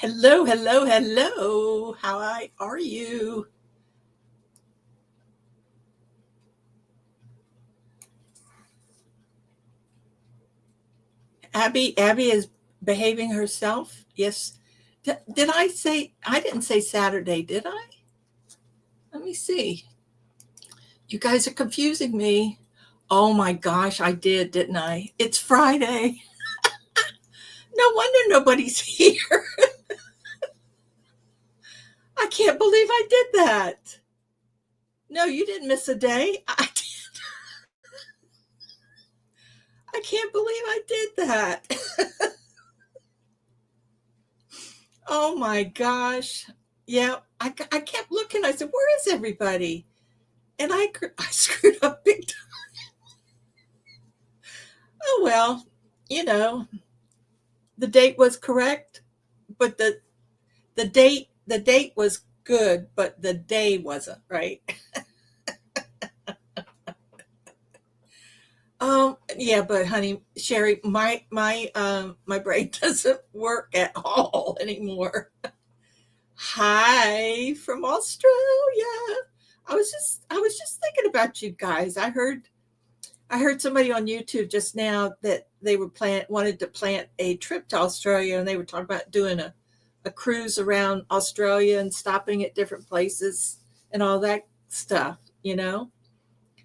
Hello, hello, hello. Are you? Abby is behaving herself. Yes. Did I say I didn't say Saturday, did I? Let me see. You guys are confusing me. Oh my gosh, I did, didn't I? It's Friday. No wonder nobody's here. I can't believe I did that. No, you didn't miss a day. I can't believe I did that. Oh my gosh. Yeah, I kept looking. I said, "Where is everybody?" And I screwed up big time. Oh well, you know, the date was correct, but the date was good, but the day wasn't, right? Yeah, but honey, Sherry, my brain doesn't work at all anymore. Hi from Australia. I was just thinking about you guys. I heard somebody on YouTube just now that they wanted to plan a trip to Australia, and they were talking about doing a cruise around Australia and stopping at different places and all that stuff.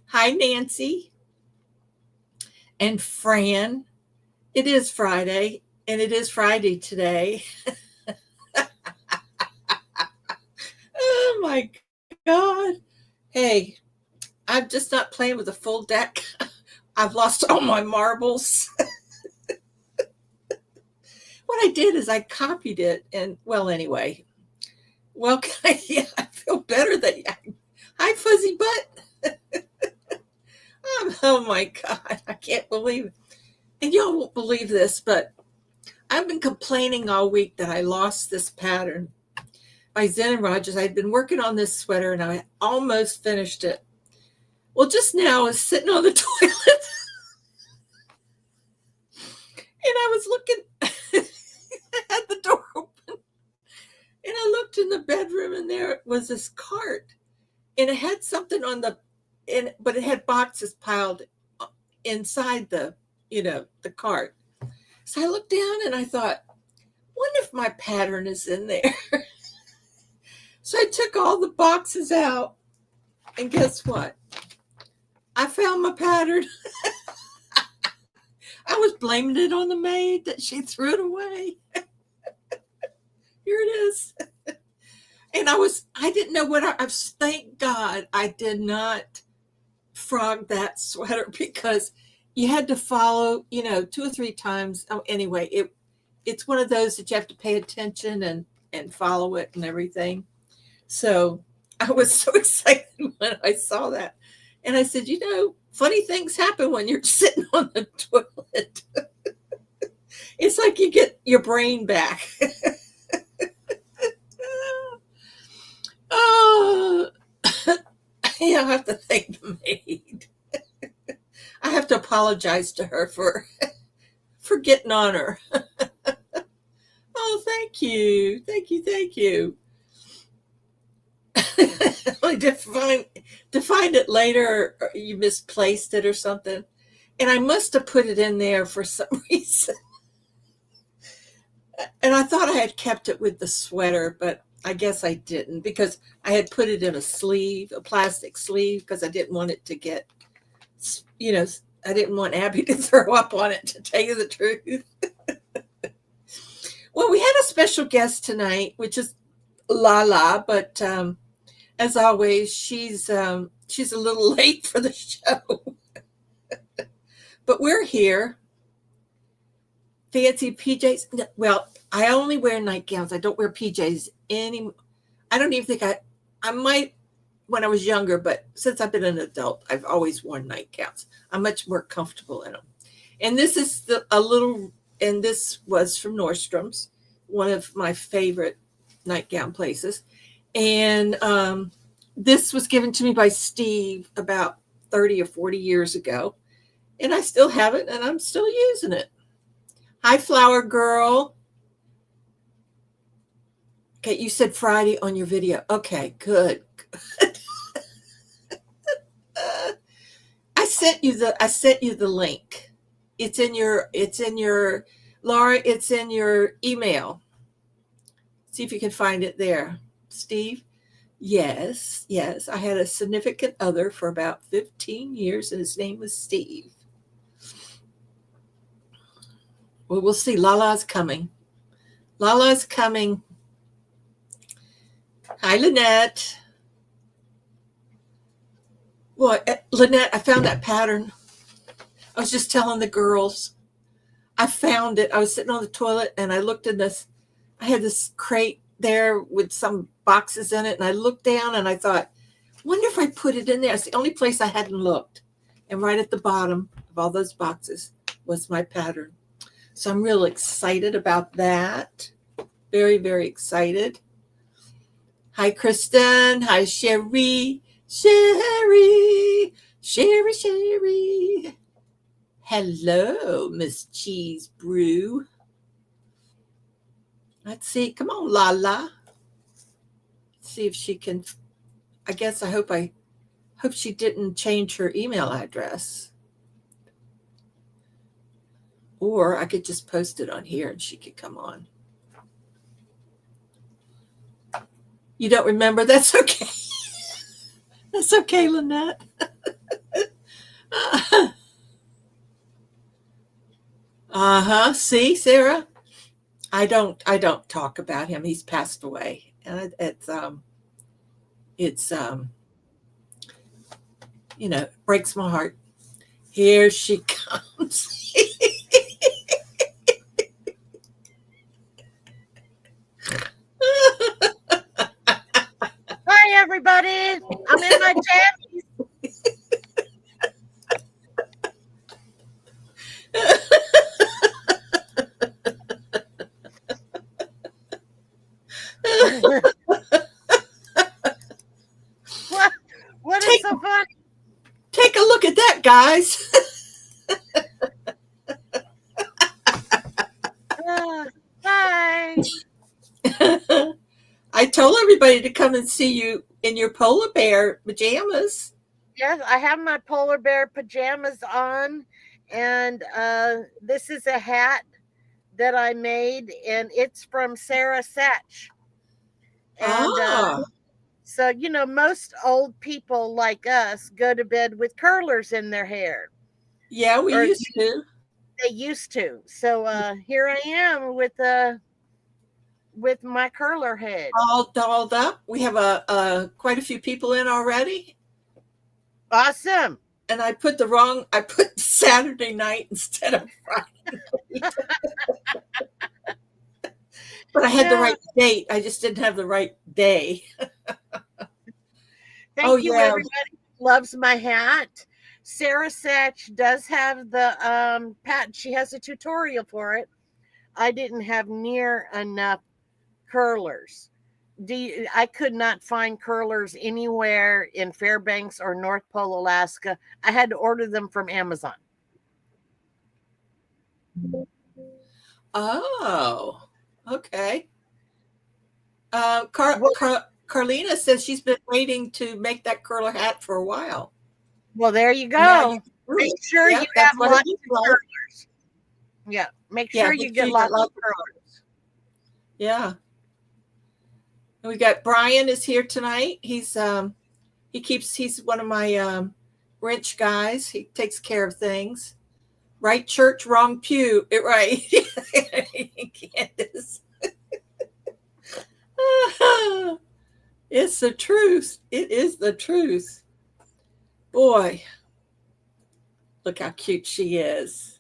Hi, Nancy and Fran. It is Friday, and it is Friday today. Oh my God. Hey, I'm just not playing with a full deck. I've lost all my marbles. What I did is I copied it, and well, anyway. Well, yeah, I feel better that. Hi, fuzzy butt. Oh my God, I can't believe it. And y'all won't believe this, but I've been complaining all week that I lost this pattern by Zen and Rogers. I'd been working on this sweater and I almost finished it. Well, just now I was sitting on the toilet and I was looking, I had the door open, and I looked in the bedroom, and there was this cart, and it had something but it had boxes piled inside the cart. So I looked down and I thought, wonder if my pattern is in there. So I took all the boxes out, and guess what? I found my pattern. I was blaming it on the maid that she threw it away. Here it is. And I didn't know thank God I did not frog that sweater, because you had to follow, two or three times. Oh, anyway, it's one of those that you have to pay attention and follow it and everything. So I was so excited when I saw that. And I said, funny things happen when you're sitting on the toilet. It's like you get your brain back. Oh, I have to thank the maid. I have to apologize to her for getting on her. Oh, thank you. Thank you. Thank you. Only to find it later, or you misplaced it or something. And I must have put it in there for some reason. And I thought I had kept it with the sweater, but I guess I didn't, because I had put it in a plastic sleeve, because I didn't want it to get, you know, I didn't want Abby to throw up on it, to tell you the truth. Well, we had a special guest tonight, which is Lala, but as always, she's a little late for the show. But we're here. Fancy PJs. Well, I only wear nightgowns. I don't wear PJs any. I don't even think I might when I was younger, but since I've been an adult, I've always worn nightgowns. I'm much more comfortable in them. And this is and this was from Nordstrom's, one of my favorite nightgown places. And this was given to me by Steve about 30 or 40 years ago. And I still have it, and I'm still using it. Hi, Flower Girl. Okay, you said Friday on your video. Okay, good. I sent you the link. It's in your Laura, it's in your email. See if you can find it there. Steve? Yes, yes. I had a significant other for about 15 years, and his name was Steve. Well, we'll see. Lala's coming. Lala's coming. Hi, Lynette. Well, Lynette, I found that pattern. I was just telling the girls. I found it. I was sitting on the toilet, and I looked in this. I had this crate there with some boxes in it, and I looked down, and I thought, wonder if I put it in there. It's the only place I hadn't looked. And right at the bottom of all those boxes was my pattern. So I'm real excited about that. Very, very excited. Hi, Kristen. Hi, Sherry. Sherry. Sherry, Sherry. Hello, Miss Cheese Brew. Let's see. Come on, Lala. Let's see if she can. I hope she didn't change her email address. Or I could just post it on here and she could come on. You don't remember? That's okay. That's okay, Lynette. Uh-huh. See, Sarah? I don't talk about him. He's passed away. And it's breaks my heart. Here she comes. Hi, everybody. I'm in my jammies. What is so funny? Take a look at that, guys. Hi. I told everybody to come and see you in your polar bear pajamas. Yes, I have my polar bear pajamas on, and this is a hat that I made, and it's from Sarah Satch. And so, most old people like us go to bed with curlers in their hair. Yeah, we used to. They used to. So here I am with my curler head. All dolled up. We have quite a few people in already. Awesome. And I put Saturday night instead of Friday. But I had the right date. I just didn't have the right day. Thank you, everybody who loves my hat. Sarah Satch does have the patent. She has a tutorial for it. I didn't have near enough curlers. I could not find curlers anywhere in Fairbanks or North Pole, Alaska. I had to order them from Amazon. Oh, okay. Carlina says she's been waiting to make that curler hat for a while. Well, there you go. Make sure you have lots of curlers. Yeah, make sure you get lots of curlers. Yeah. And we got Brian is here tonight. He's one of my wrench guys. He takes care of things. Right church, wrong pew. Right. Candace. It's the truth. It is the truth. Boy, look how cute she is.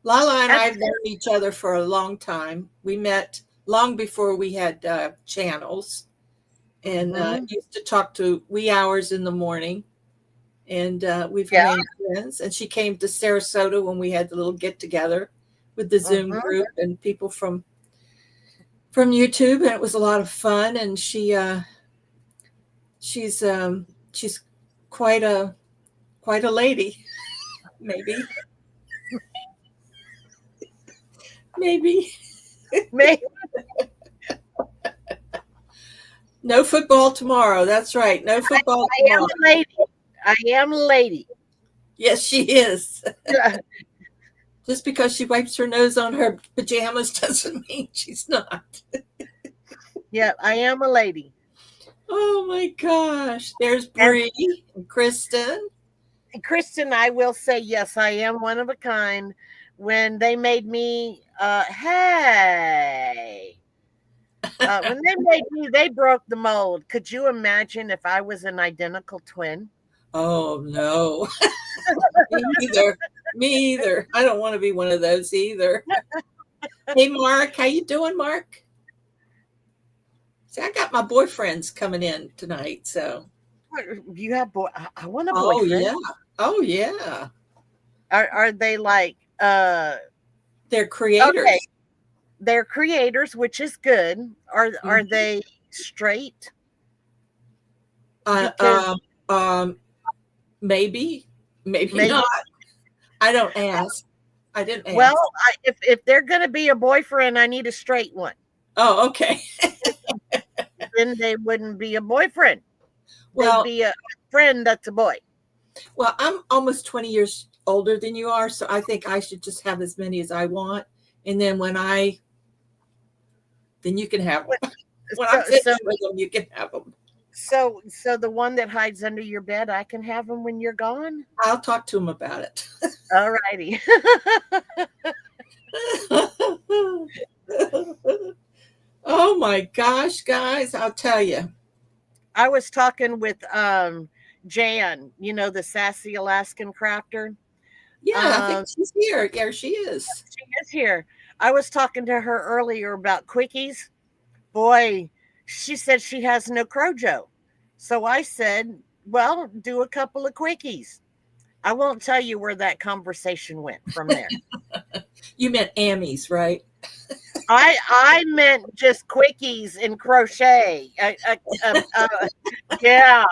Lala and I have known each other for a long time. We met long before we had channels, and used to talk to wee hours in the morning. And we've remained friends. And she came to Sarasota when we had the little get together with the Zoom group and people from YouTube, and it was a lot of fun. And she's quite a lady, maybe. Maybe. No football tomorrow. That's right. No football I am tomorrow. a lady. I am a lady. Yes, she is. Just because she wipes her nose on her pajamas doesn't mean she's not. Yeah, I am a lady. Oh my gosh. There's And Bree and Kristen. Kristen, I will say, yes, I am one of a kind. When they made me, when they made me, they broke the mold. Could you imagine if I was an identical twin? Oh no. Me either. Me either. I don't want to be one of those either. Hey Mark, how you doing, Mark? See, I got my boyfriends coming in tonight, so You have boy? I want a oh boyfriend. yeah. Oh yeah. Are they like They're okay? creators. They're creators, which is good. Are Mhm. they straight? Uh, Because um, um, maybe, maybe maybe. not. I don't ask. I didn't Well, ask. if they're going to be a boyfriend, I need a straight one. Oh, okay. Then they wouldn't be a boyfriend. They'd Well, be a friend that's a boy. well, I'm almost 20 years older than you are, so I think I should just have as many as I want, and then then you can have them. When I'm So so finished with them, you can have them. so the one that hides under your bed, I can have him when you're gone. I'll talk to them about it. All righty. Oh my gosh, guys, I'll tell you. I was talking with Jan, the sassy Alaskan crafter. Yeah, I think Um, she's here. There she is. she is here. I was talking to her earlier about quickies. Boy, she said she has no Crojo. So I said, well, do a couple of quickies. I won't tell you where that conversation went from there. You meant Amy's, right? I meant just quickies and crochet. Yeah,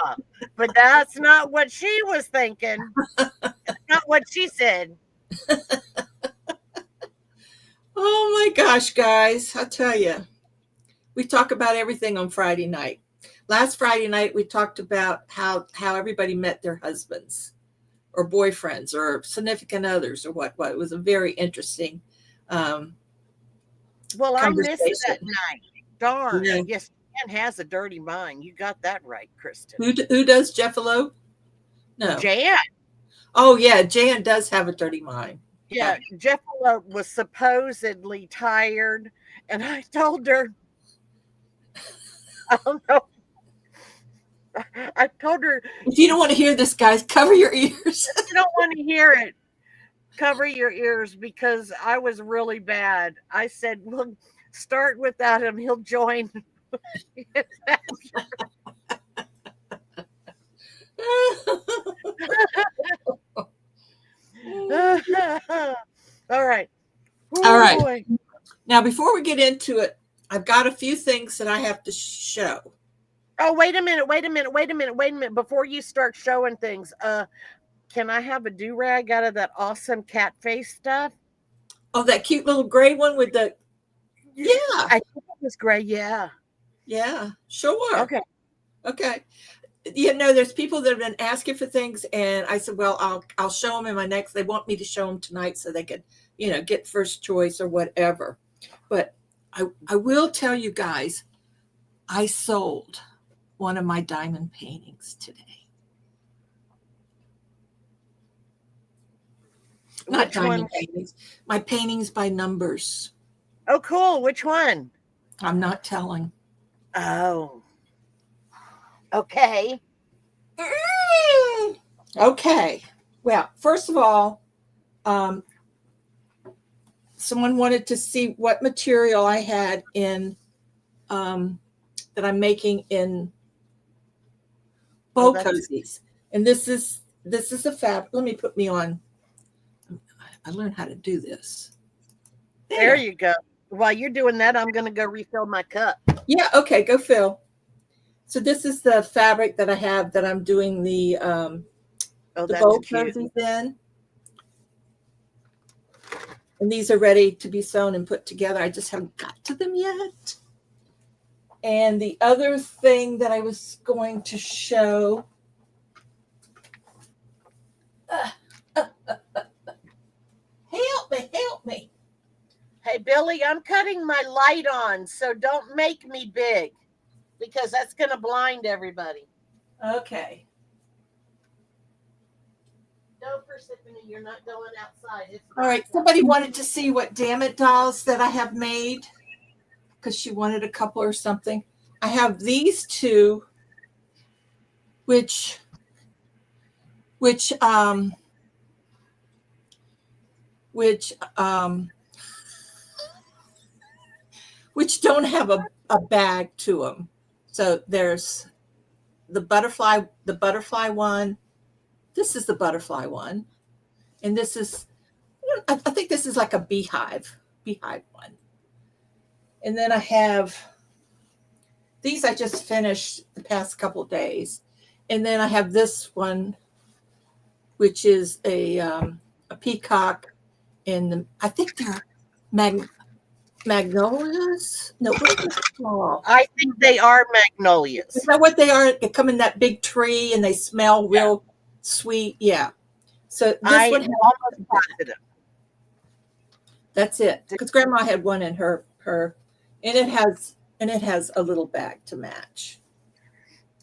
but that's not what she was thinking. That's not what she said. Oh my gosh, guys, I'll tell you. We talk about everything on Friday night. Last Friday night, we talked about how everybody met their husbands or boyfriends or significant others or what. It was a very interesting um, Well, I missed that conversation. night. Darn. Yeah. Yes, Jan has a dirty mind. You got that right, Kristen. Who does Jeffalo? No. Jan. Oh yeah, Jan does have a dirty mind. Yeah. Yeah, Jeff was supposedly tired, and I told her, I don't know, I told her, If you don't want to hear this, guys, cover your ears. you don't want to hear it. Cover your ears because I was really bad. I said, well, start without him. He'll join. All right. All Oh right. boy. Now, before we get into it, I've got a few things that I have to show. Oh, wait a minute. Before you start showing things, can I have a do-rag out of that awesome cat face stuff? Oh, that cute little gray one with the yeah. I think it was gray, yeah. Yeah, sure. Okay. Okay. There's people that have been asking for things, and I said, well, I'll show them in my next. They want me to show them tonight so they could, get first choice or whatever. But I will tell you guys, I sold one of my diamond paintings today. Not diamond paintings, my paintings by numbers. Oh, cool. Which one? I'm not telling. Oh. Okay. Okay. Well, first of all, someone wanted to see what material I had in that I'm making in bow cozies, and this is a fabric. Let me put me on. I learned how to do this. There you go. While you're doing that, I'm going to go refill my cup. Yeah. Okay. Go fill. So this is the fabric that I have that I'm doing the bow cozies in. And these are ready to be sewn and put together. I just haven't got to them yet. And the other thing that I was going to show. Help me, help me. Hey, Billy, I'm cutting my light on, so don't make me big because that's going to blind everybody. Okay. No, Persephone, you're not going outside. It's All right. Somebody wanted to see what Damn It dolls that I have made because she wanted a couple or something. I have these two, which don't have a bag to them. So there's the butterfly one. This is the butterfly one. And this is, I think this is like a beehive one. And then I have these I just finished the past couple of days. And then I have this one, which is a peacock in the, I think they're magnolias. No, what's this called? I think they are magnolias. Is that what they are? They come in that big tree and they smell real sweet. Yeah. So this one has, almost positive. That's it. Because Grandma had one in her, and it has a little bag to match.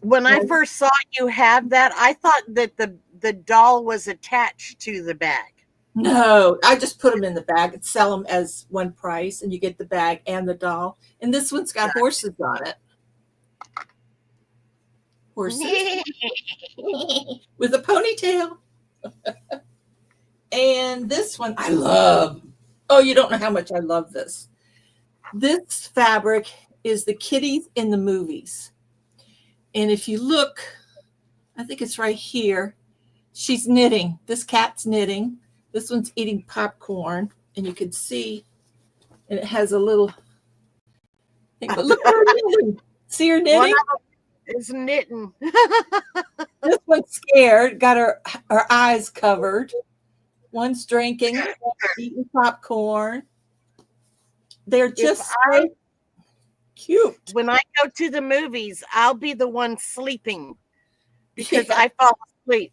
When I first saw you have that, I thought that the doll was attached to the bag. No, I just put them in the bag and sell them as one price, and you get the bag and the doll. And this one's got horses on it. Horses with a ponytail. And this one I love. Oh, you don't know how much I love this. This fabric is the kitties in the movies. And if you look, I think it's right here. She's knitting. This cat's knitting. This one's eating popcorn. And you can see, and it has a little thing. But look at her knitting. See her knitting? One of them is knitting. This one's scared, got her eyes covered. One's drinking, eating popcorn. They're just so cute. When I go to the movies, I'll be the one sleeping because I fall asleep.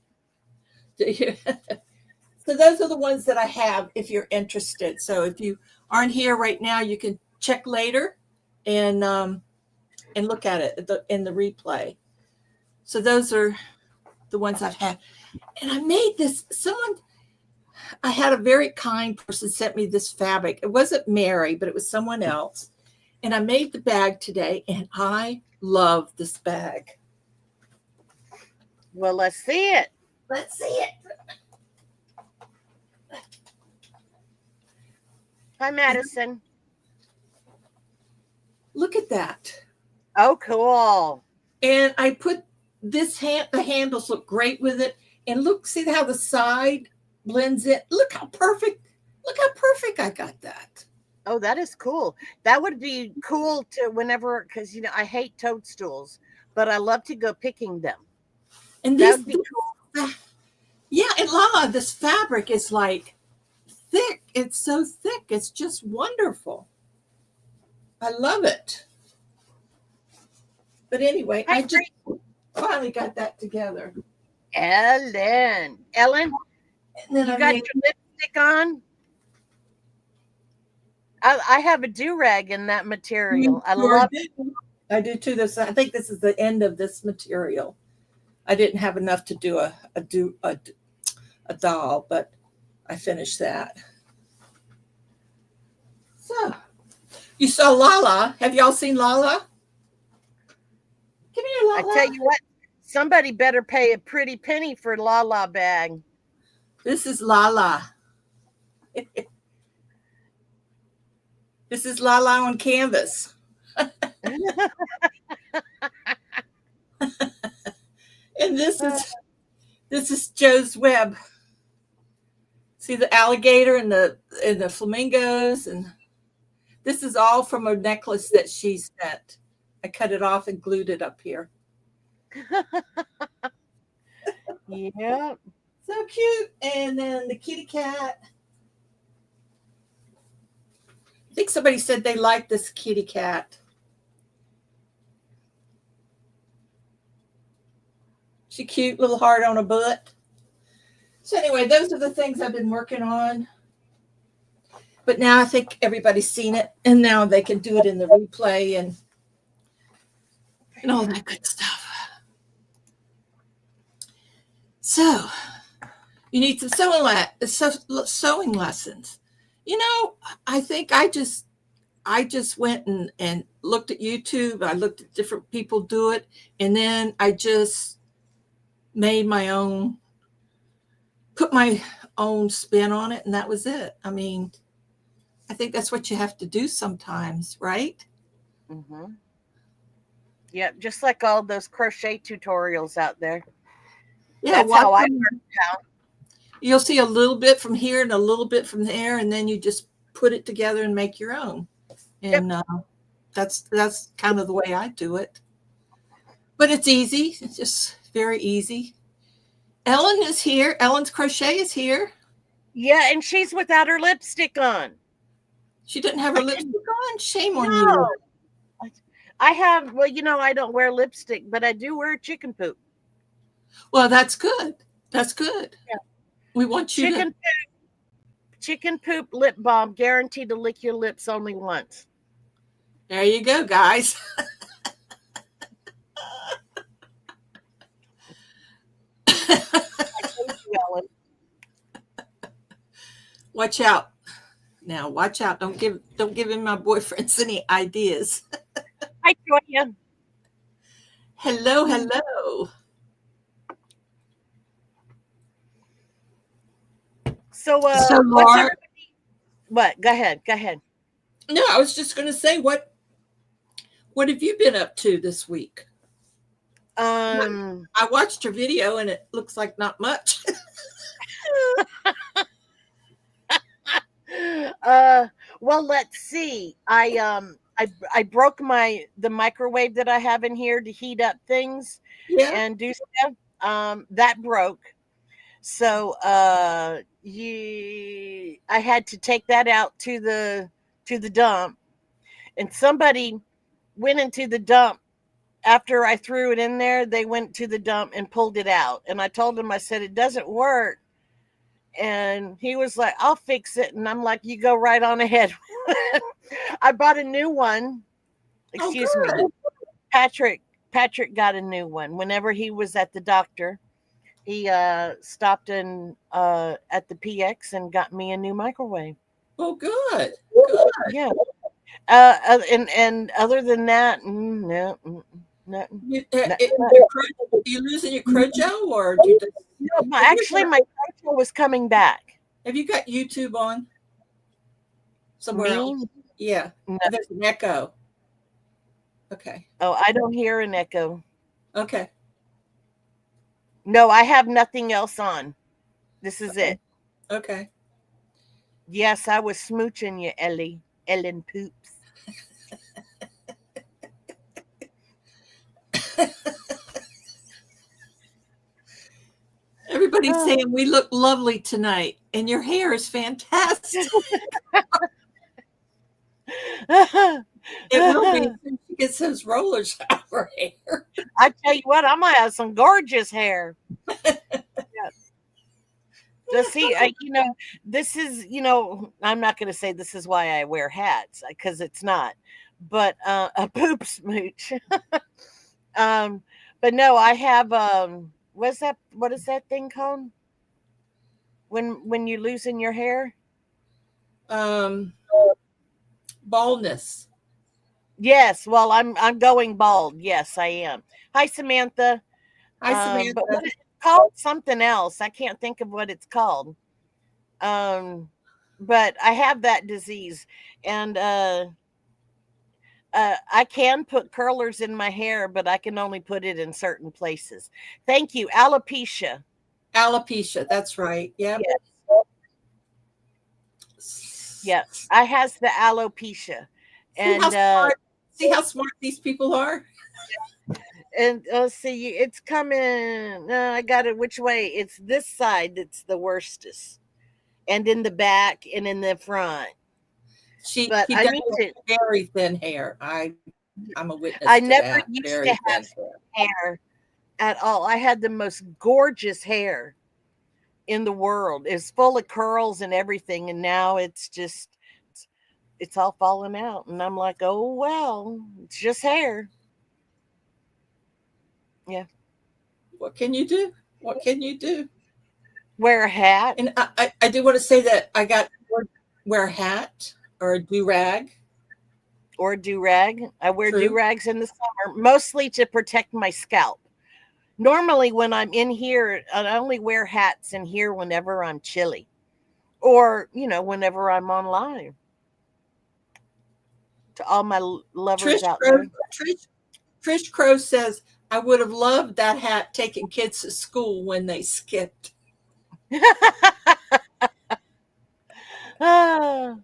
So those are the ones that I have if you're interested. So if you aren't here right now, you can check later and look at it in the replay. So those are the ones I've had. And I made this, I had a very kind person sent me this fabric. It wasn't Mary, but it was someone else. And I made the bag today, and I love this bag. Well, let's see it. Let's see it. Hi, Madison. Look at that. Oh, cool. And I put this the handles look great with it. And look, see how the side blends in. Look how perfect I got that. Oh, that is cool. That would be cool to whenever, because I hate toadstools, but I love to go picking them. And that would be cool. Yeah, and Lala, this fabric is like thick. It's so thick. It's just wonderful. I love it. But anyway, I just finally got that together. Ellen, and then you got your lipstick on? I have a do-rag in that material. I love it. I do too. I think this is the end of this material. I didn't have enough to do a doll, but I finished that. So you saw Lala. Have y'all seen Lala? Come here, Lala. I tell you what, somebody better pay a pretty penny for Lala bag. This is Lala. This is Lala on canvas. And this is Joe's web. See the alligator and the flamingos, and this is all from a necklace that she sent. I cut it off and glued it up here. Yeah. So cute. And then the kitty cat. I think somebody said they liked this kitty cat. She cute, little heart on a butt. So anyway, those are the things I've been working on. But now I think everybody's seen it, and now they can do it in the replay and all that good stuff. So you need some sewing lessons. You know, I think I just went and looked at YouTube. I looked at different people do it, and then I just made my own, put my own spin on it, and that was it. I mean, I think that's what you have to do sometimes, right? Mm-hmm. Yep, just like all those crochet tutorials out there. Yeah, that's how I learned how. You'll see a little bit from here and a little bit from there, and then you just put it together and make your own. And that's kind of the way I do it. But it's easy. It's just very easy. Ellen is here. Ellen's Crochet is here. Yeah, and she's without her lipstick on. She didn't have her lipstick on? Shame on you. I have, well, you know, I don't wear lipstick, but I do wear chicken poop. Well, that's good. That's good. Yeah. We want you chicken poop lip balm, guaranteed to lick your lips only once. There you go, guys. Watch out. Now, watch out. Don't give him my boyfriends any ideas. Hi, Joya. Hello, hello. So Laura, what? Go ahead. No, I was just going to say, what have you been up to this week? I watched your video and it looks like not much. Well, let's see. I broke the microwave that I have in here to heat up things and do stuff. That broke. So I had to take that out to the dump, and somebody went into the dump after I threw it in there. They went to the dump and pulled it out, and I told him, I said, it doesn't work. And he was like, I'll fix it. And I'm like, you go right on ahead. I bought a new one. Excuse me. Patrick got a new one. Whenever he was at the doctor, he stopped in at the PX and got me a new microwave. Oh, good. Good. Yeah. And other than that, no. You losing your Crojo, or do you just... No, actually, my Crojo was coming back. Have you got YouTube on somewhere else? Yeah. No. There's an echo. Okay. Oh, I don't hear an echo. Okay. No, I have nothing else on. This is it. Okay. Yes, I was smooching you, Ellen Poops. Everybody's saying we look lovely tonight, and your hair is fantastic. It will be when she gets those rollers out of her hair. I tell you what, I might have some gorgeous hair. See, this is, I'm not going to say this is why I wear hats, because it's not, but a poop smooch. But no, I have, what is that thing called? When you're losing your hair? Baldness. Yes, well, I'm going bald. Yes, I am. Hi, Samantha. Hi, Samantha. But what it's called something else. I can't think of what it's called. But I have that disease, and I can put curlers in my hair, but I can only put it in certain places. Thank you. Alopecia. Alopecia. That's right. Yeah. Yeah. I has the alopecia. And see how smart these people are. And see, it's coming. I got it. Which way? It's this side that's the worstest, and in the back and in the front. He does very thin hair. I'm a witness. I never used to have hair at all. I had the most gorgeous hair in the world. It's full of curls and everything, and now it's all falling out. And I'm like, oh well, it's just hair. Yeah. What can you do? What can you do? Wear a hat And I do want to say that I got wear a hat or a do rag. or do rag. I wear True. do rags in the summer, mostly to protect my scalp. Normally, when I'm in here, I only wear hats in here whenever I'm chilly, or whenever I'm online. To all my lovers Trish out Crow, there. Trish Crow says, I would have loved that hat taking kids to school when they skipped. Ah.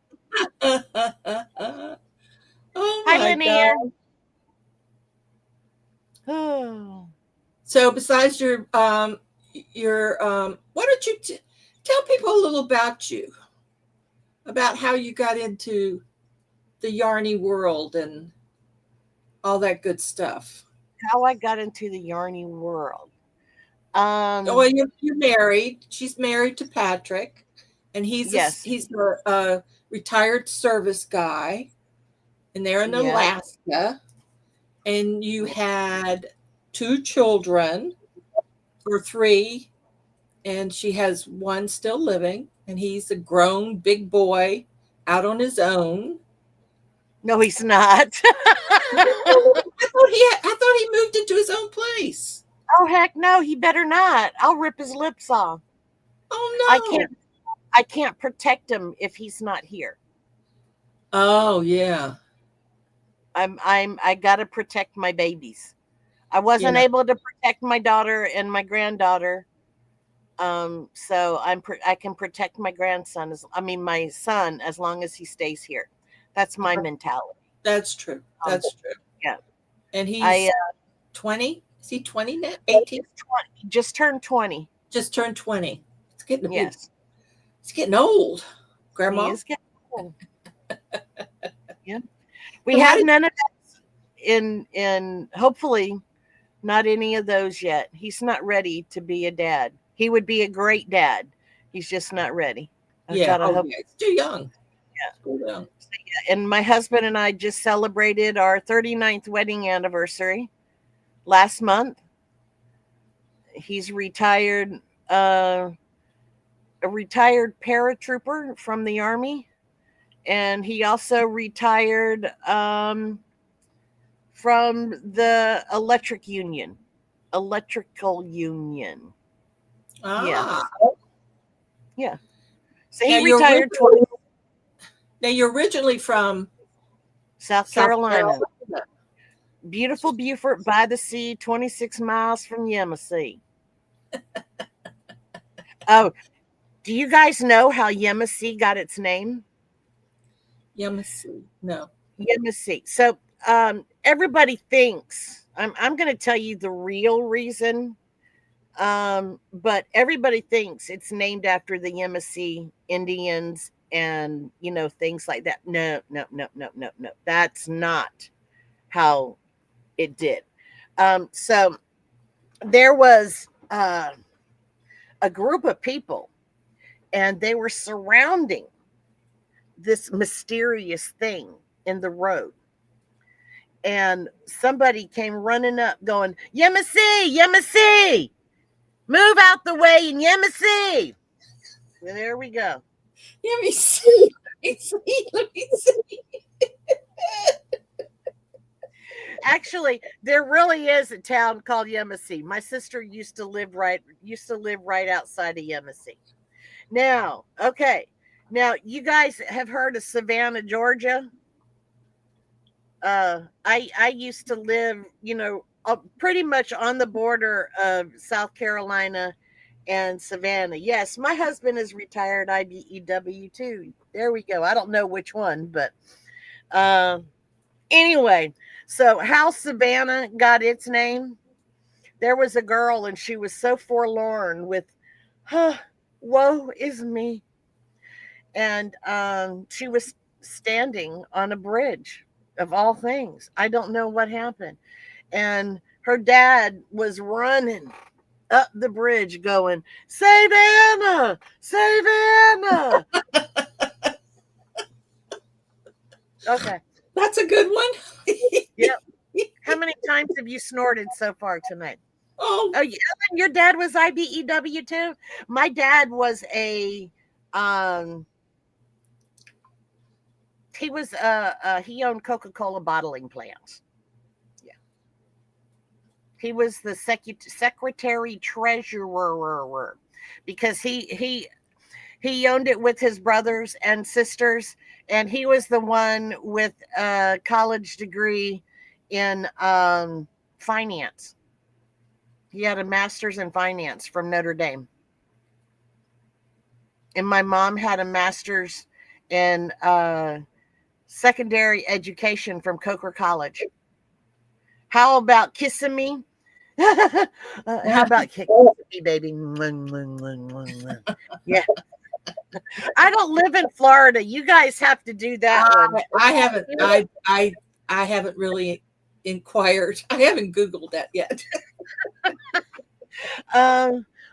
Oh Hi, my Lanier. God. Oh. So besides what don't you tell people a little about you, about how you got into the Yarny world and all that good stuff. How I got into the Yarny world. Oh, you're married. She's married to Patrick, and Yes. he's a retired service guy, and they're in Yeah. Alaska. And you had 2 children, or 3, and she has 1 still living, and he's a grown big boy out on his own. No, he's not. I thought he moved into his own place. Oh heck no, he better not. I'll rip his lips off. Oh no. I can't protect him if he's not here. Oh yeah. I gotta protect my babies. I wasn't able to protect my daughter and my granddaughter. So I can protect my grandson my son as long as he stays here. That's my mentality. That's true. That's true. Yeah. And he's 20? Is he 20 now? 18? Just turned 20. Just turned 20. It's getting yes. It's getting old. Grandma. He is getting old. Yeah. We have none of that in hopefully not any of those yet. He's not ready to be a dad. He would be a great dad. He's just not ready. Yeah. It's too young. Yeah. Too young. And my husband and I just celebrated our 39th wedding anniversary last month. He's retired, a retired paratrooper from the Army. And he also retired from the electrical union. Ah. Yeah. So he retired 20. Now you're originally from South Carolina. Beautiful Beaufort by the sea, 26 miles from Yemassee. Oh, do you guys know how Yemassee got its name? Yemassee. No. Yemassee. So everybody thinks, I'm going to tell you the real reason, but everybody thinks it's named after the Yemassee Indians and things like that. No. That's not how it did. So there was a group of people, and they were surrounding this mysterious thing in the road. And somebody came running up going, Yemassee, move out the way in Yemassee. And there we go. Let me see. Actually, there really is a town called Yemassee. My sister used to live right outside of Yemassee. Now, okay. Now, you guys have heard of Savannah, Georgia? I used to live, pretty much on the border of South Carolina and Savannah. Yes, my husband is retired IBEW too. There we go. I don't know which one, but anyway, so how Savannah got its name, there was a girl and she was so forlorn with, woe is me. And she was standing on a bridge of all things. I don't know what happened. And her dad was running up the bridge going, "Save Anna! Save Anna!" Okay. That's a good one. Yep. How many times have you snorted so far tonight? Oh, Oh, yeah. Your dad was IBEW too? My dad was a he was he owned Coca-Cola bottling plants. Yeah. He was the secretary treasurer because he owned it with his brothers and sisters, and he was the one with a college degree in finance. He had a master's in finance from Notre Dame. And my mom had a master's in secondary education from Coker College. How about kissing me? How about kissing me, baby? Yeah. I don't live in Florida. You guys have to do that one. I haven't really inquired. I haven't Googled that yet.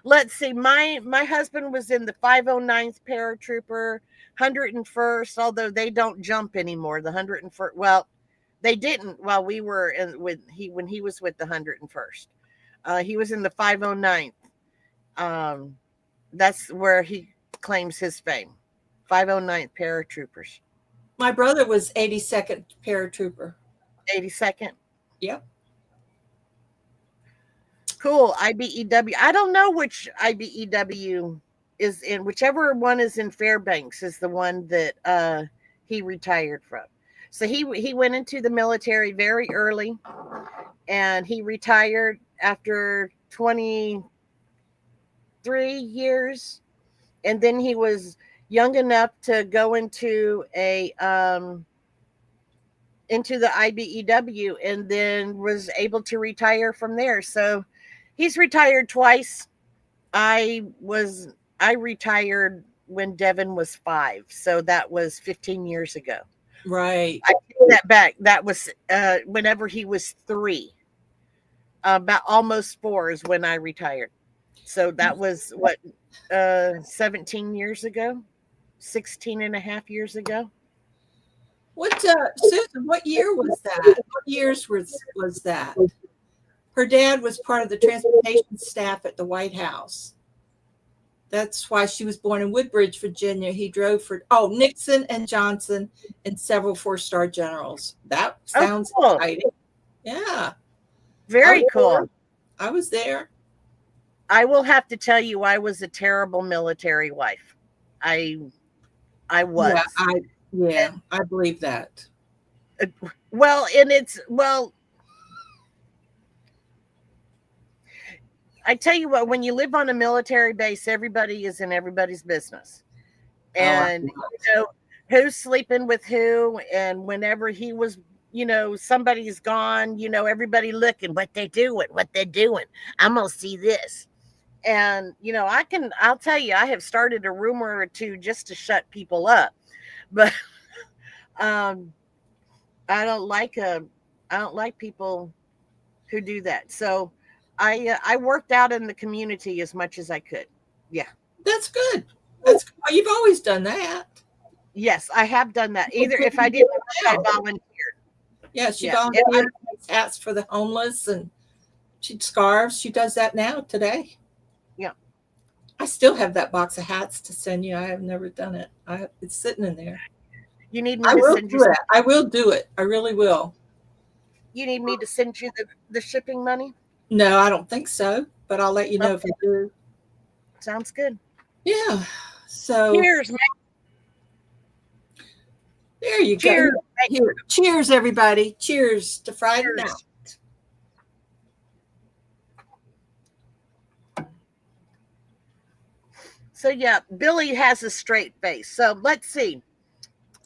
Let's see. My husband was in the 509th paratrooper, 101st, although they don't jump anymore. The 101st, well, they didn't while we were in when he was with the 101st. He was in the 509th. That's where he claims his fame. 509th paratroopers. My brother was 82nd paratrooper. 82nd. Yep. Cool. IBEW. I don't know which IBEW is in. Whichever one is in Fairbanks is the one that he retired from. So he went into the military very early, and he retired after 23 years, and then he was young enough to go into into the IBEW, and then was able to retire from there. So he's retired twice. I retired when Devin was 5, so that was 15 years ago. Right. I take that back. That was whenever he was 3. About almost 4 is when I retired. So that was what 17 years ago, 16 and a half years ago. What Susan, what year was that? What years was that? Her dad was part of the transportation staff at the White House. That's why she was born in Woodbridge, Virginia. He drove for Nixon and Johnson and several 4-star generals. That sounds exciting. Yeah. Very cool. I was there. I will have to tell you, I was a terrible military wife. I was. Yeah, I believe that. Well, and I tell you what, when you live on a military base, everybody is in everybody's business. And you know who's sleeping with who, and whenever he was, somebody's gone, everybody looking what they're doing. I'm gonna see this. And I'll tell you, I have started a rumor or two just to shut people up. But I don't like people who do that. So I worked out in the community as much as I could. Yeah. That's good. You've always done that. Yes, I have done that. Either if I didn't, I volunteered. Yeah, she volunteered, makes hats for the homeless, and scarves. She does that now today. Yeah. I still have that box of hats to send you. I have never done it. It's sitting in there. You need me to send you. I will do it. I really will. You need me to send you the shipping money? No, I don't think so, but I'll let you know if I do. Sounds good. Yeah. So cheers, man. There you go. Here. Cheers, everybody. Cheers to Friday night. So yeah, Billy has a straight face. So let's see.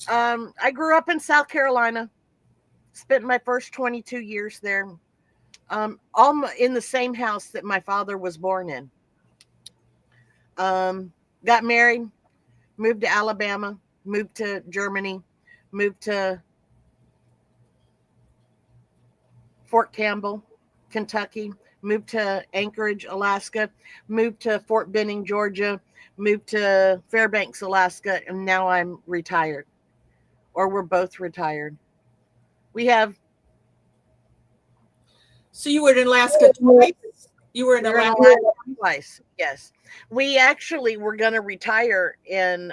I grew up in South Carolina. Spent my first 22 years there. All in the same house that my father was born in. Got married, moved to Alabama, moved to Germany, moved to Fort Campbell, Kentucky, moved to Anchorage, Alaska, moved to Fort Benning, Georgia, moved to Fairbanks, Alaska, and now I'm retired, or we're both retired. We have. So you were in Alaska twice? You were in We're in Alaska? Alaska twice. Yes, we actually were going to retire in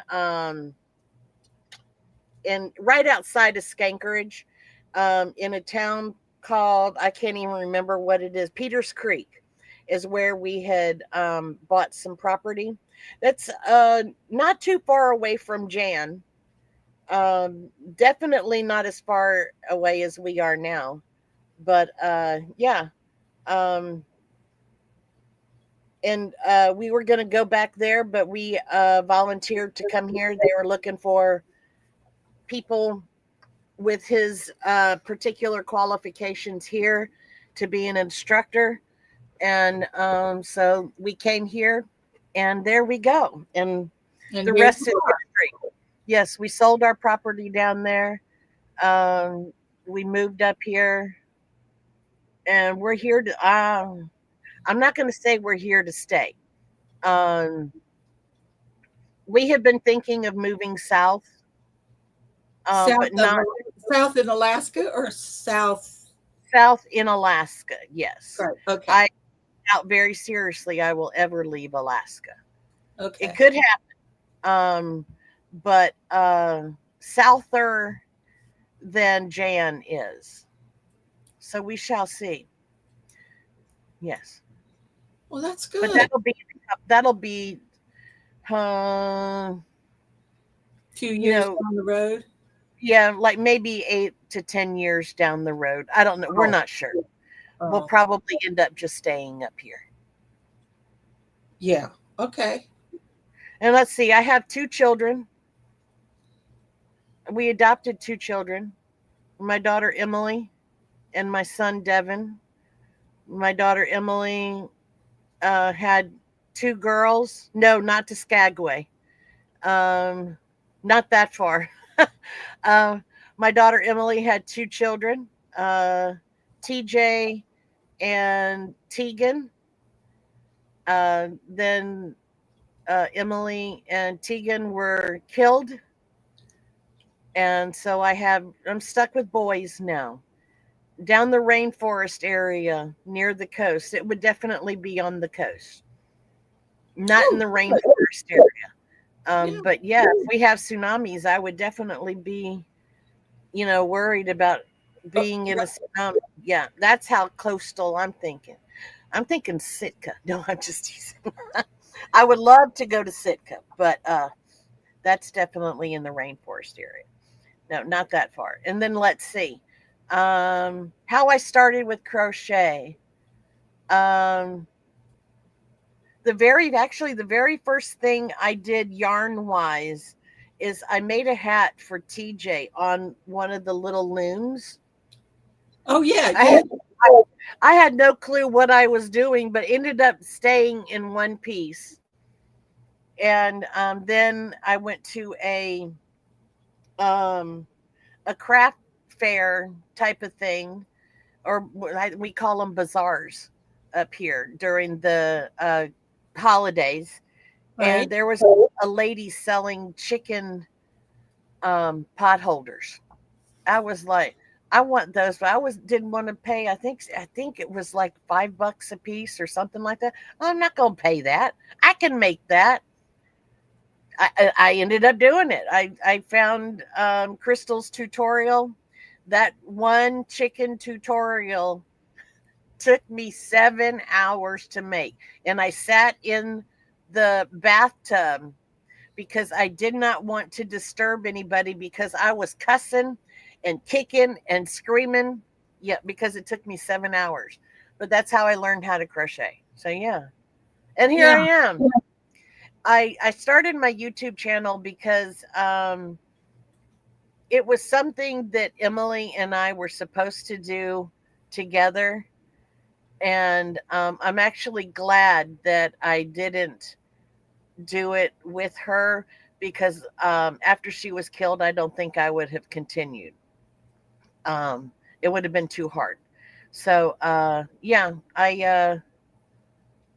right outside of Skankerage, in a town called, I can't even remember what it is. Peters Creek is where we had bought some property. That's not too far away from Jan. Definitely not as far away as we are now, but yeah. Um, and we were going to go back there, but we volunteered to come here. They were looking for people with his particular qualifications here to be an instructor. And so we came here, and there we go. And And the here rest is you are. history. Yes, we sold our property down there. Um, we moved up here, and we're here to. I'm not going to say we're here to stay. Um, we have been thinking of moving south, South but of not South in Alaska or South? south in Alaska. Yes, Right. Okay. I doubt very seriously I will ever leave Alaska. Okay. It could happen, but souther than Jan is. So we shall see. Yes, Well, that's but good. that'll be, uh, 2 years down the road. yeah, like maybe 8 to 10 years down the road. I don't know. We're Oh, not sure. We'll oh, probably end up just staying up here. yeah. Okay. And let's see, I have 2 children. We adopted 2 children, my daughter Emily and my son Devin. My daughter Emily had 2 girls. No, not to Skagway. Not that far. uh, my daughter Emily had 2 children, TJ and Tegan. Then Emily and Tegan were killed. And so I'm stuck with boys now. Down the rainforest area near the coast. It would definitely be on the coast, not in Oh, the good. rainforest area. Yeah. But yeah, if we have tsunamis, I would definitely be, worried about being in a Right. tsunami. Yeah, that's how coastal I'm thinking. I'm thinking Sitka. No, I'm just teasing. I would love to go to Sitka, but that's definitely in the rainforest area. No, not that far. And then let's see. How I started with crochet. Um, the very first thing I did yarn wise is I made a hat for TJ on one of the little looms. Oh, yeah. I Yeah. had I had no clue what I was doing, but ended up staying in one piece. And then I went to um, a craft fair type of thing, or we call them bazaars up here during the holidays. And Right. there was a lady selling chicken pot holders. I was like, I want those, but didn't want to pay. I think it was like $5 a piece or something like that. I'm not gonna pay that. I can make that. I ended up doing it. I found Crystal's tutorial. That one chicken tutorial took me 7 hours to make, and I sat in the bathtub because I did not want to disturb anybody because I was cussing and kicking and screaming. Yeah, because it took me 7 hours. But that's how I learned how to crochet. So yeah. And here Yeah. I am. I started my YouTube channel because it was something that Emily and I were supposed to do together. And I'm actually glad that I didn't do it with her because after she was killed, I don't think I would have continued. It would have been too hard. So yeah, I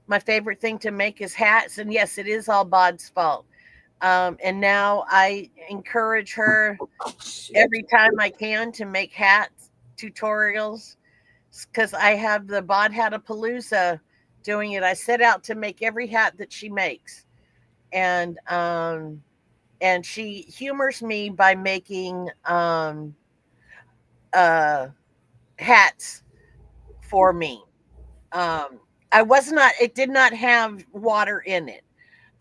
my favorite thing to make is hats, and yes, it is all Bod's fault. And now I encourage her every time I can to make hats tutorials because I have the Bod Hatapalooza doing it. I set out to make every hat that she makes, and she humors me by making uh, hats for me. Um, I was not. It did not have water in it.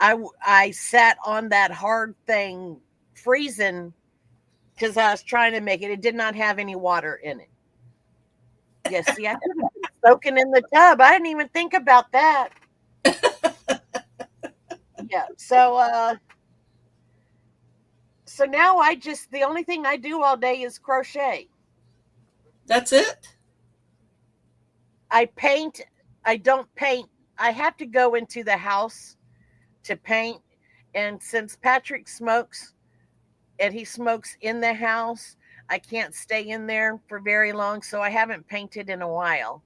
I sat on that hard thing freezing because I was trying to make it. It did not have any water in it. Yes, see, I could have been soaking in the tub. I didn't even think about that. Yeah. So now I just the only thing I do all day is crochet. That's it? I paint. I don't paint. I have to go into the house to paint. And since Patrick smokes and he smokes in the house, I can't stay in there for very long. So I haven't painted in a while.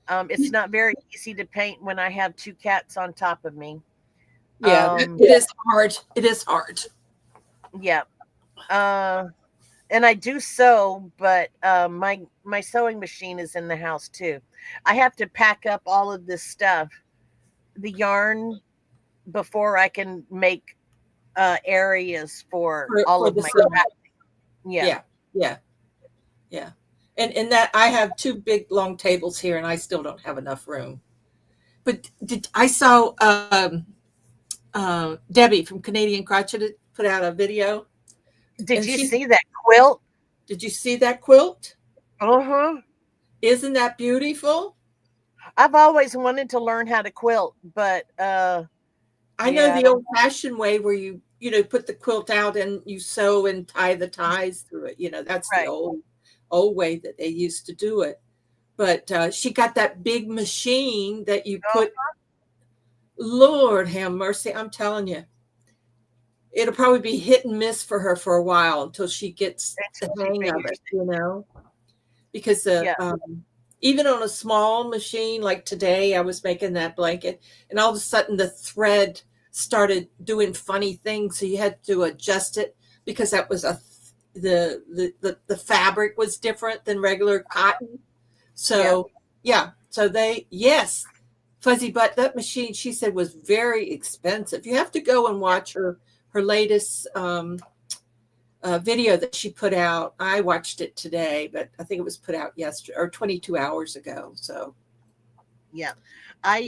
It's not very easy to paint when I have two cats on top of me. Yeah, it is hard. It is hard. Yeah. And I do sew, but my sewing machine is in the house too. I have to pack up all of this stuff, the yarn, before I can make areas for all For of the my sewing. crafting. Yeah. Yeah. And that I have two big long tables here, and I still don't have enough room. But I saw Debbie from Canadian Crochet put out a video. Did you see that quilt? Did you see that quilt? Uh-huh. Isn't that beautiful? I've always wanted to learn how to quilt, but I know the old-fashioned way where you put the quilt out and you sew and tie the ties through it. That's right. the old way that they used to do it. But she got that big machine that you put. Lord have mercy, I'm telling you, it'll probably be hit and miss for her for a while until she gets the hang of it. Because even on a small machine like today, I was making that blanket, and all of a sudden the thread started doing funny things, so you had to adjust it because that was the fabric was different than regular cotton. So Fuzzy Butt, that machine, she said, was very expensive. You have to go and watch her latest video that she put out. I watched it today, but I think it was put out yesterday or 22 hours ago. So I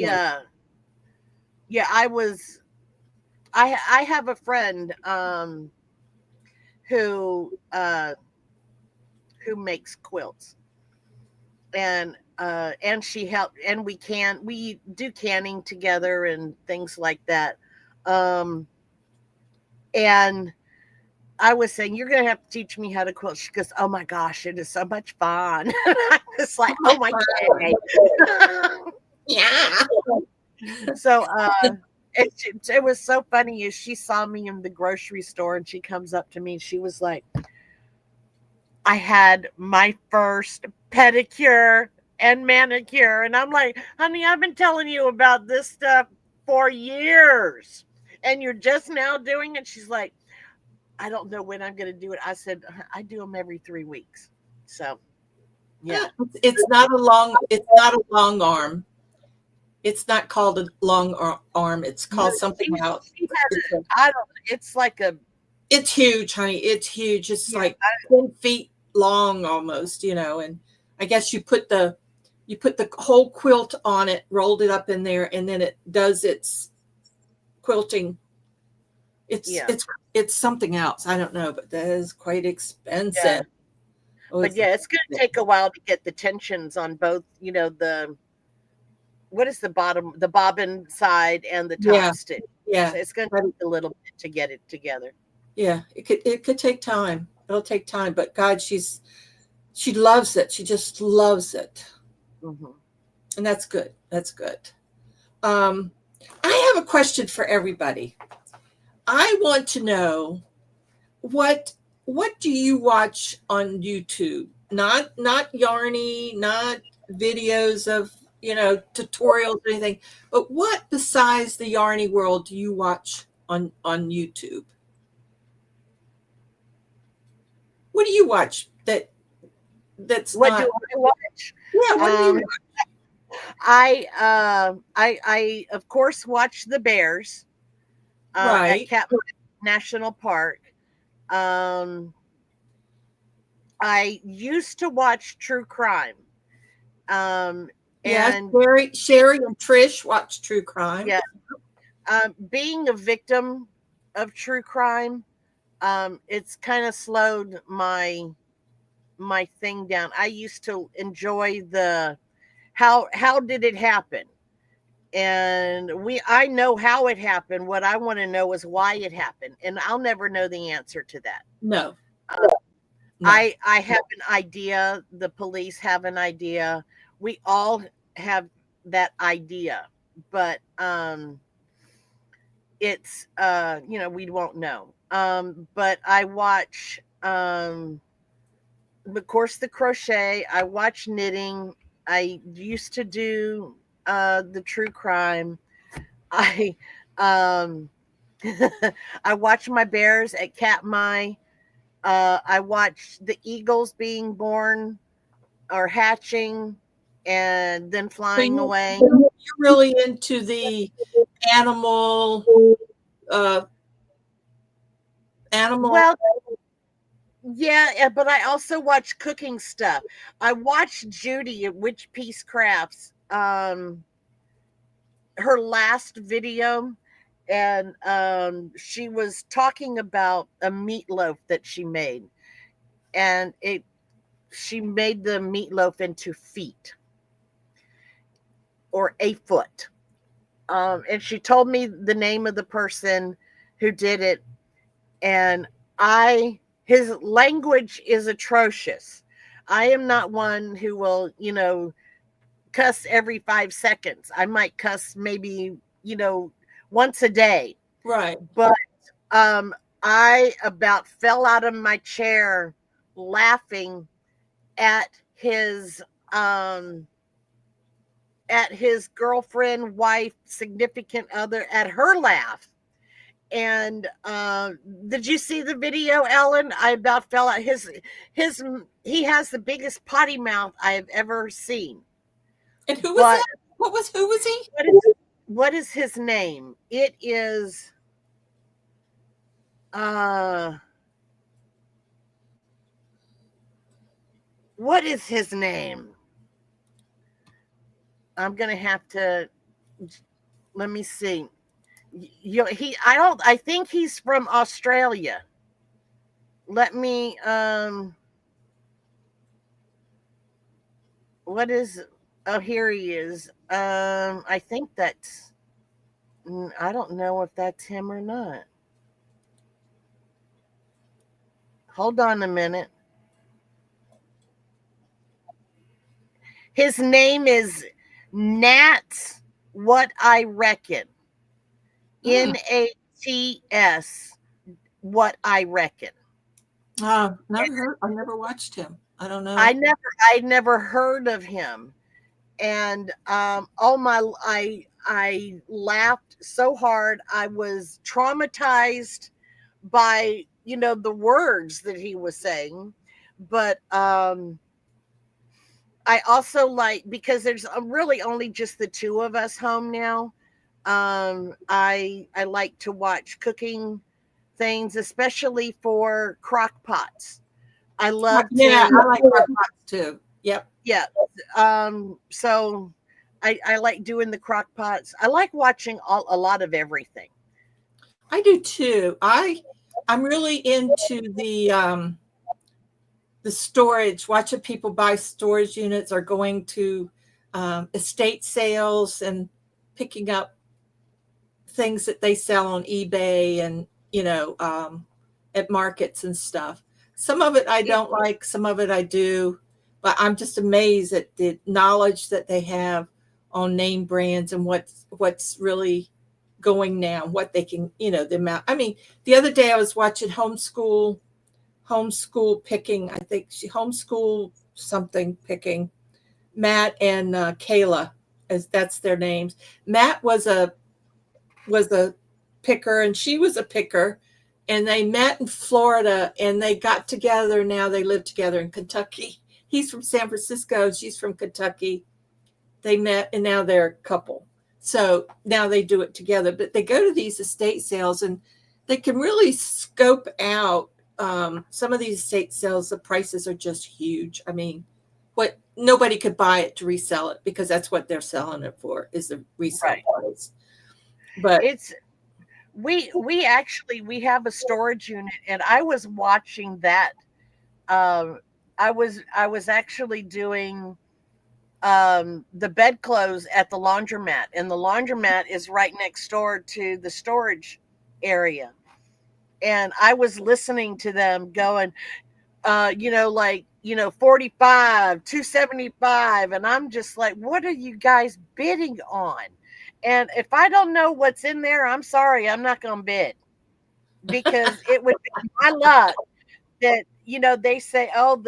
have a friend who makes quilts, and she helped, and we do canning together and things like that. And I was saying, you're going to have to teach me how to quilt. She goes, oh my gosh, it is so much fun. I was like, oh my God. Yeah. So it was so funny as she saw me in the grocery store, and she comes up to me and she was like, I had my first pedicure and manicure. And I'm like, honey, I've been telling you about this stuff for years, and you're just now doing it. She's like, I don't know when I'm going to do it. I said, I do them every 3 weeks. So, yeah. It's not a long arm. It's not called a long arm. It's called something else. It's like it's huge, honey. It's huge. It's like 10 feet long almost, and I guess you put the whole quilt on it, rolled it up in there, and then it does its quilting. It's something else. I don't know, but that is quite expensive. Yeah. But it's going to take a while to get the tensions on both, what is the bobbin side and the top stitch. Yeah. So it's going to take a little bit to get it together. Yeah, it could take time. It'll take time, but God, she loves it. She just loves it. Mm-hmm. And that's good. That's good. I have a question for everybody. I want to know what do you watch on YouTube? not yarny, not videos of, tutorials or anything, but what besides the yarny world do you watch on YouTube? What do you watch that's What do not? I watch? Yeah, what do you Um, watch? I of course watch the Bears at Right. Katmai National Park. Um, I used to watch true crime. Um, Yeah, and Sherry and Trish watch true crime. yeah, being a victim of true crime, it's kind of slowed my thing down. I used to enjoy the how did it happen? And I know how it happened. What I want to know is why it happened, and I'll never know the answer to that. No, Uh, no. I have an idea. The police have an idea. We all have that idea, but it's we won't know. But I watch of course the crochet. I watch knitting. I used to do the true crime. I um I watch my bears at Katmai. I watch the eagles being born or hatching and then So flying away. you're really into the animal uh animal. Well, yeah, but I also watch cooking stuff. I watched Judy at Witch Piece Crafts, her last video, and she was talking about a meatloaf that she made, and she made the meatloaf into feet or a foot. And she told me the name of the person who did it, and his language is atrocious. I am not one who will, cuss every 5 seconds. I might cuss maybe, once a day. Right. But um I about fell out of my chair laughing at um his girlfriend, wife, significant other, at her laugh. And did you see the video, Ellen? I about fell out. His he has the biggest potty mouth I have ever seen. And who was But that? Who was he? what is his name? It is what is his name? I'm gonna have to let me see. I think he's from Australia. Let me what is oh, here he is. I think that's I don't know if that's him or not. Hold on a minute. His name is Nats What I Reckon. Nats What I Reckon. Never heard. I never watched him. I don't know. I never heard of him. And I laughed so hard. I was traumatized by the words that he was saying. But I also like, because there's really only just the two of us home now. I like to watch cooking things, especially for crock pots. I love Yeah, to. I like crock pots too. Yep. Yeah. So I like doing the crock pots. I like watching a lot of everything. I do too. I'm really into the storage, watching people buy storage units or going to estate sales and picking up things that they sell on eBay and, at markets and stuff. Some of it I don't like, some of it I do, but I'm just amazed at the knowledge that they have on name brands and what's really going now, what they can, the amount. I mean, the other day I was watching homeschool picking. I think she homeschool something picking. Matt and Kayla, as that's their names. Matt was a picker, and she was a picker, and they met in Florida, and they got together. Now they live together in Kentucky. He's from San Francisco, she's from Kentucky. They met, and now they're a couple. So now they do it together. But they go to these estate sales, and they can really scope out some of these estate sales. The prices are just huge. I mean, what nobody could buy it to resell it, because that's what they're selling it for, is the resale price. But it's we actually we have a storage unit, and I was watching that. I was actually doing the bedclothes at the laundromat, and the laundromat is right next door to the storage area. And I was listening to them going, 45, 275. And I'm just like, what are you guys bidding on? And if I don't know what's in there, I'm sorry, I'm not going to bid, because it would be my luck that, they say, oh,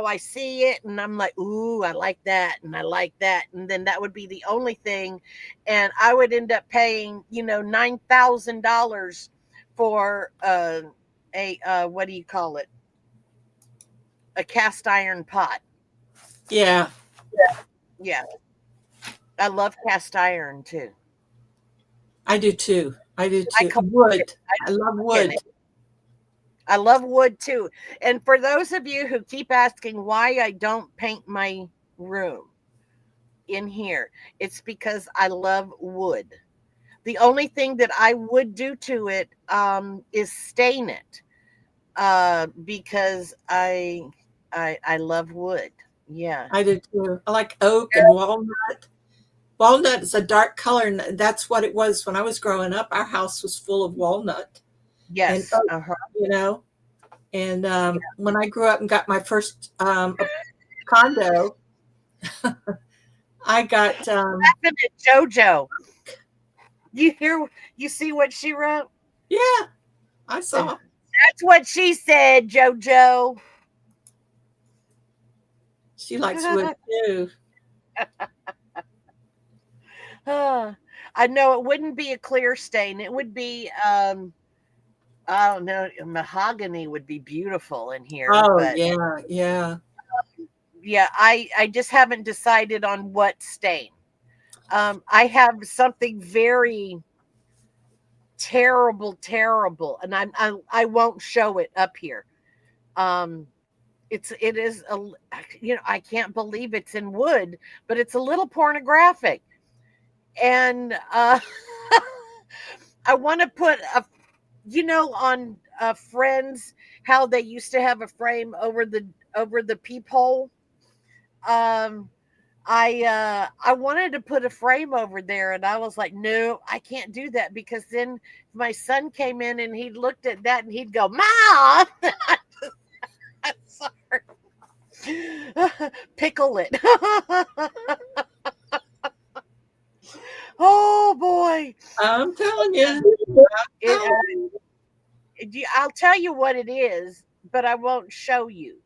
I see it, and I'm like, ooh, I like that, and I like that, and then that would be the only thing, and I would end up paying, $9,000 for what do you call it? A cast iron pot. yeah, Yeah. I love cast iron too. I do too. Wood. I love wood. I love wood too. And for those of you who keep asking why I don't paint my room in here, it's because I love wood. The only thing that I would do to it is stain it, because I love wood. Yeah, I do too. I like oak and walnut. Walnut is a dark color, and that's what it was when I was growing up. Our house was full of walnut. yes, And oak, And when I grew up and got my first condo, I got JoJo. You see what she wrote? Yeah, I saw. That's what she said, JoJo. She likes wood too. I know it wouldn't be a clear stain. It would be I don't know, mahogany would be beautiful in here. Oh, but yeah. Yeah, I just haven't decided on what stain. I have something very terrible, and I won't show it up here. It is I can't believe it's in wood, but it's a little pornographic. And I want to put on Friends, how they used to have a frame over the peephole. I wanted to put a frame over there, and I was like, no, I can't do that, because then my son came in and he looked at that and he'd go, Mom. I'm sorry. Pickle it. Oh boy. I'm telling you. I'll tell you what it is, but I won't show you.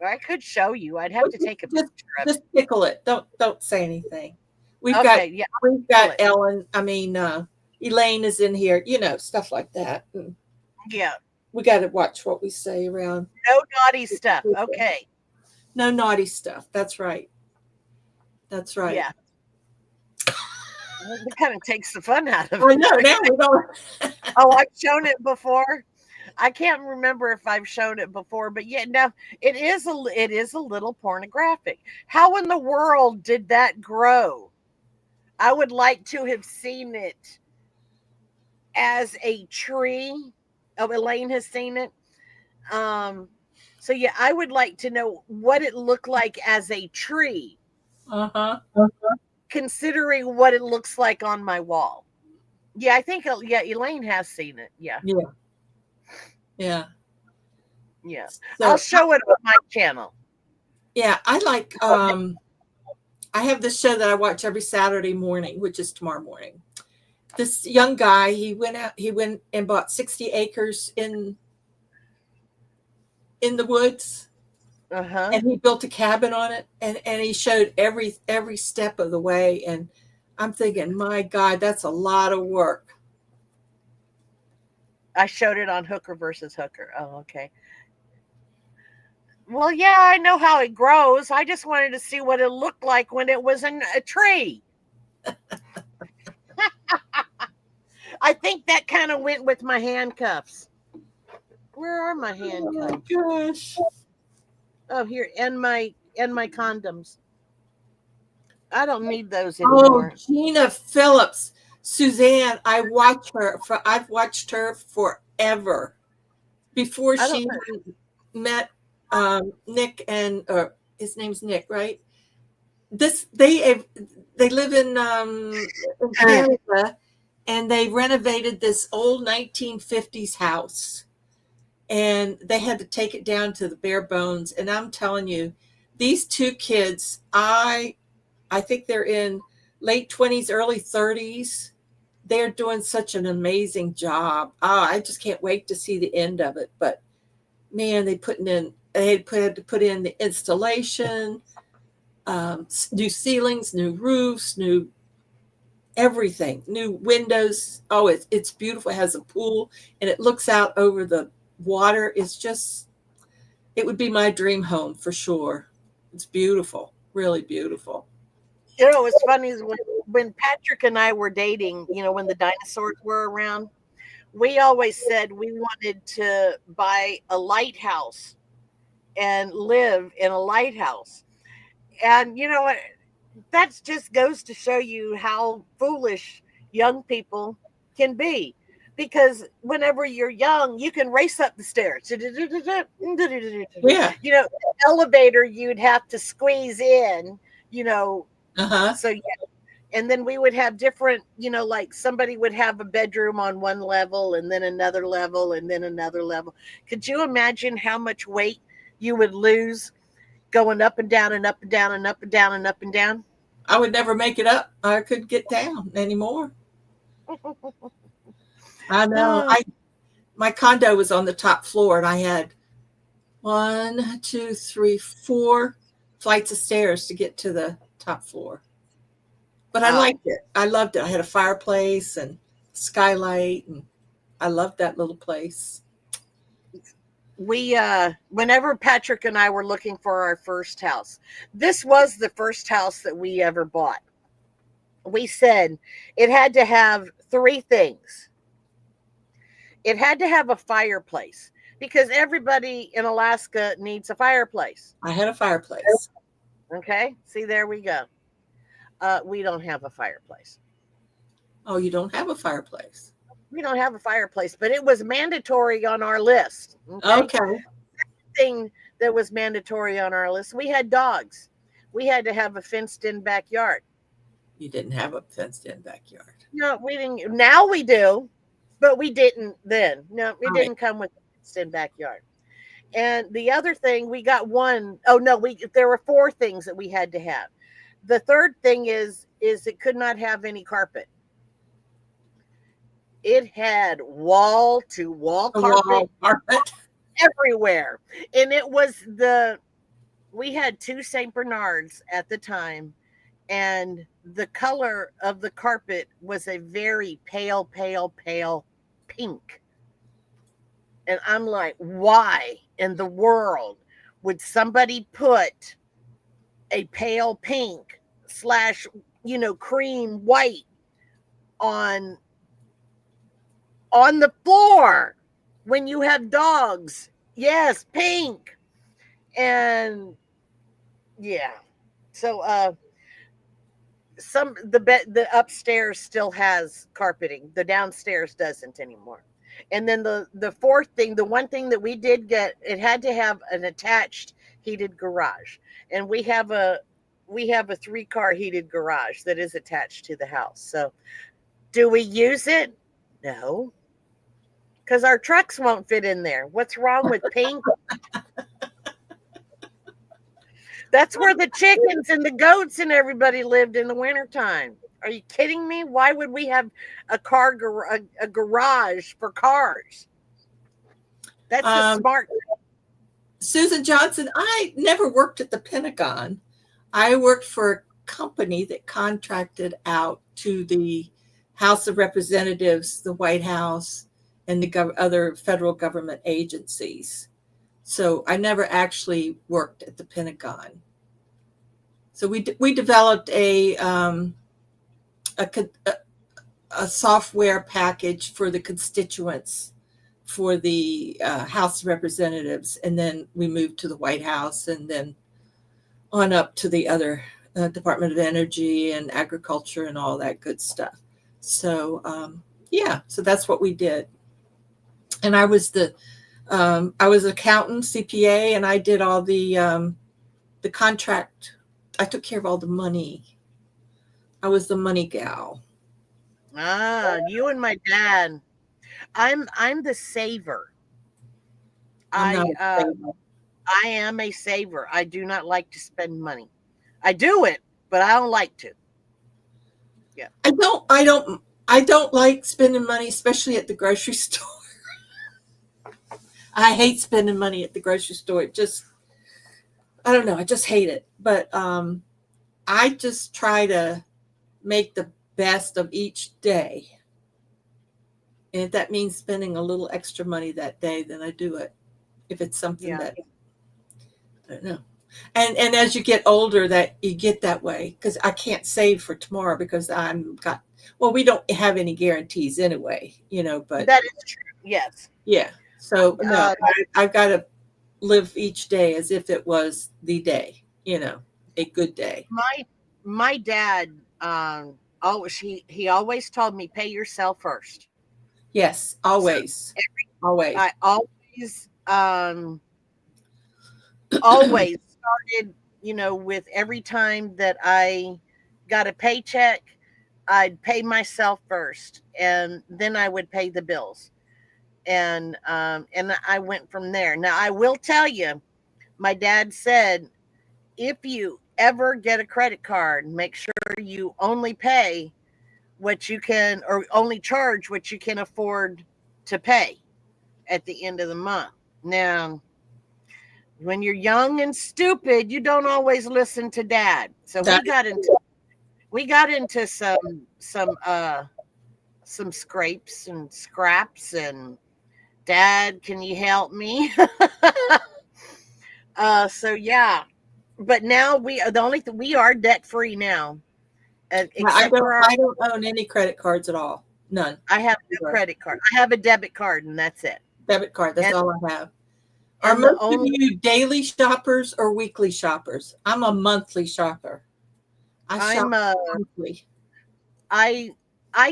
Or I could show you. I'd have to take a picture of it. Just pickle it. Don't say anything. We've Okay, got Ellen. Elaine is in here. Stuff like that. Yeah. We got to watch what we say around. No naughty stuff. Okay. No naughty stuff. That's right. Yeah. It kind of takes the fun out of it. I know. Now we don't. Oh, I've shown it before. I can't remember if I've shown it before, but yeah, no, it is a little pornographic. How in the world did that grow? I would like to have seen it as a tree. Oh, Elaine has seen it. So yeah, I would like to know what it looked like as a tree. Considering what it looks like on my wall. Yeah, I think Elaine has seen it. Yeah. So, I'll show it on my channel. Yeah, I like I have this show that I watch every Saturday morning, which is tomorrow morning. This young guy, he went and bought 60 acres in in the woods, Uh-huh. and he built a cabin on it, and he showed every step of the way. And I'm thinking, my God, that's a lot of work. I showed it on Hooker versus Hooker. Oh, okay. Well, yeah, I know how it grows. I just wanted to see what it looked like when it was in a tree. I think that kind of went with my handcuffs. Where are my Oh my handcuffs? gosh. Oh, here, and my condoms. I don't need those Oh, anymore. Gina Phillips. Suzanne, I've watched her forever. Before I don't she met Nick, and his name's Nick, right? They live in Canada, and they renovated this old 1950s house, and they had to take it down to the bare bones. And I'm telling you, these two kids, I think they're in late 20s, early 30s. They're doing such an amazing job. I just can't wait to see the end of it. But man, they had to put in the installation, new ceilings, new roofs, new everything, new windows. Oh, it's beautiful. It has a pool, and it looks out over the water. It would be my dream home for sure. It's beautiful, really beautiful. You know, what's funny is when Patrick and I were dating, when the dinosaurs were around, we always said we wanted to buy a lighthouse and live in a lighthouse. And you know what? That just goes to show you how foolish young people can be. Because whenever you're young, you can race up the stairs. Yeah. Elevator you'd have to squeeze in, you know, Uh-huh. so yeah. And then we would have different, like somebody would have a bedroom on one level and then another level and then another level. Could you imagine how much weight you would lose going up and down and up and down and up and down and up and down? I would never make it up. I couldn't get down anymore. I know. Oh, My condo was on the top floor, and I had 4 flights of stairs to get to the top floor. But I wow. liked it. I loved it. I had a fireplace and skylight, and I loved that little place. Whenever Patrick and I were looking for our first house, this was the first house that we ever bought. We said it had to have three things. It had to have a fireplace because everybody in Alaska needs a fireplace. I had a fireplace. Okay, see, there we go. We don't have a fireplace. Oh, you don't have a fireplace? We don't have a fireplace, but it was mandatory on our list. Okay. Thing that was mandatory on our list. We had dogs. We had to have a fenced-in backyard. You didn't have a fenced-in backyard. No, we didn't. Now we do, but we didn't then. No, it Right. didn't come with a fenced-in backyard. And the other thing, we got one. Oh no, there were four things that we had to have. The third thing is it could not have any carpet. It had wall to wall carpet everywhere. And we had two St. Bernards at the time, and the color of the carpet was a very pale, pale, pale pink. And I'm like, why in the world would somebody put a pale pink / cream white on the floor when you have dogs? Yes, pink. And yeah. So the upstairs still has carpeting. The downstairs doesn't anymore. And then the fourth thing, the one thing that we did get, it had to have an attached heated garage. And we have a 3-car heated garage that is attached to the house. So do we use it? No. Because our trucks won't fit in there. What's wrong with pink? That's where the chickens and the goats and everybody lived in the wintertime. Are you kidding me? Why would we have a garage for cars? That's the smart. Susan Johnson, I never worked at the Pentagon. I worked for a company that contracted out to the House of Representatives, the White House, and the other federal government agencies. So I never actually worked at the Pentagon. So we developed a software package for the constituents for the House of Representatives, and then we moved to the White House, and then on up to the other Department of Energy and Agriculture and all that good stuff. So yeah, so that's what we did. And I was accountant, CPA, and I did all the contract. I took care of all the money. I was the money gal. You and my dad. I'm the saver. I'm not I am a saver. I do not like to spend money. I do it, but I don't like to. Yeah. I don't like spending money, especially at the grocery store. I hate spending money at the grocery store. I don't know, I just hate it. But I just try to make the best of each day. And if that means spending a little extra money that day, then I do it. If it's something that I don't know. And as you get older, that you get that way, because I can't save for tomorrow because we don't have any guarantees anyway, but that is true. Yes. Yeah. So no, I've got to live each day as if it was the day, a good day. My dad, he always told me, pay yourself first. Yes, always. Always. I always started, with every time that I got a paycheck, I'd pay myself first, and then I would pay the bills. And I went from there. Now, I will tell you, my dad said, if you ever get a credit card, make sure you only pay what you can, or only charge what you can afford to pay at the end of the month. Now, when you're young and stupid, you don't always listen to dad. So we got into some scrapes and scraps, and Dad, can you help me? So yeah, but now we are debt free now. I don't own any credit cards at all. None. I have no credit card. I have a debit card, and that's it. Debit card. That's all I have. Are most of you daily shoppers or weekly shoppers? I'm a monthly shopper. I shop monthly. I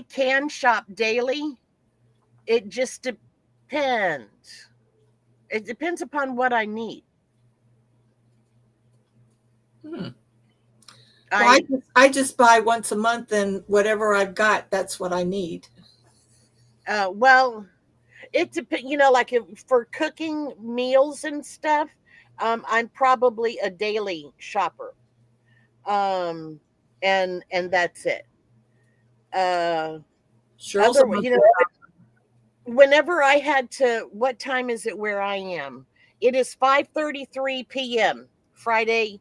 can shop daily. It just depends. It depends upon what I need. Well, I just buy once a month, and whatever I've got, that's what I need. Well, it depends. Like for cooking meals and stuff, I'm probably a daily shopper. And that's it. Sure. Whenever I had to, what time is it where I am? It is 5:33 p.m. Friday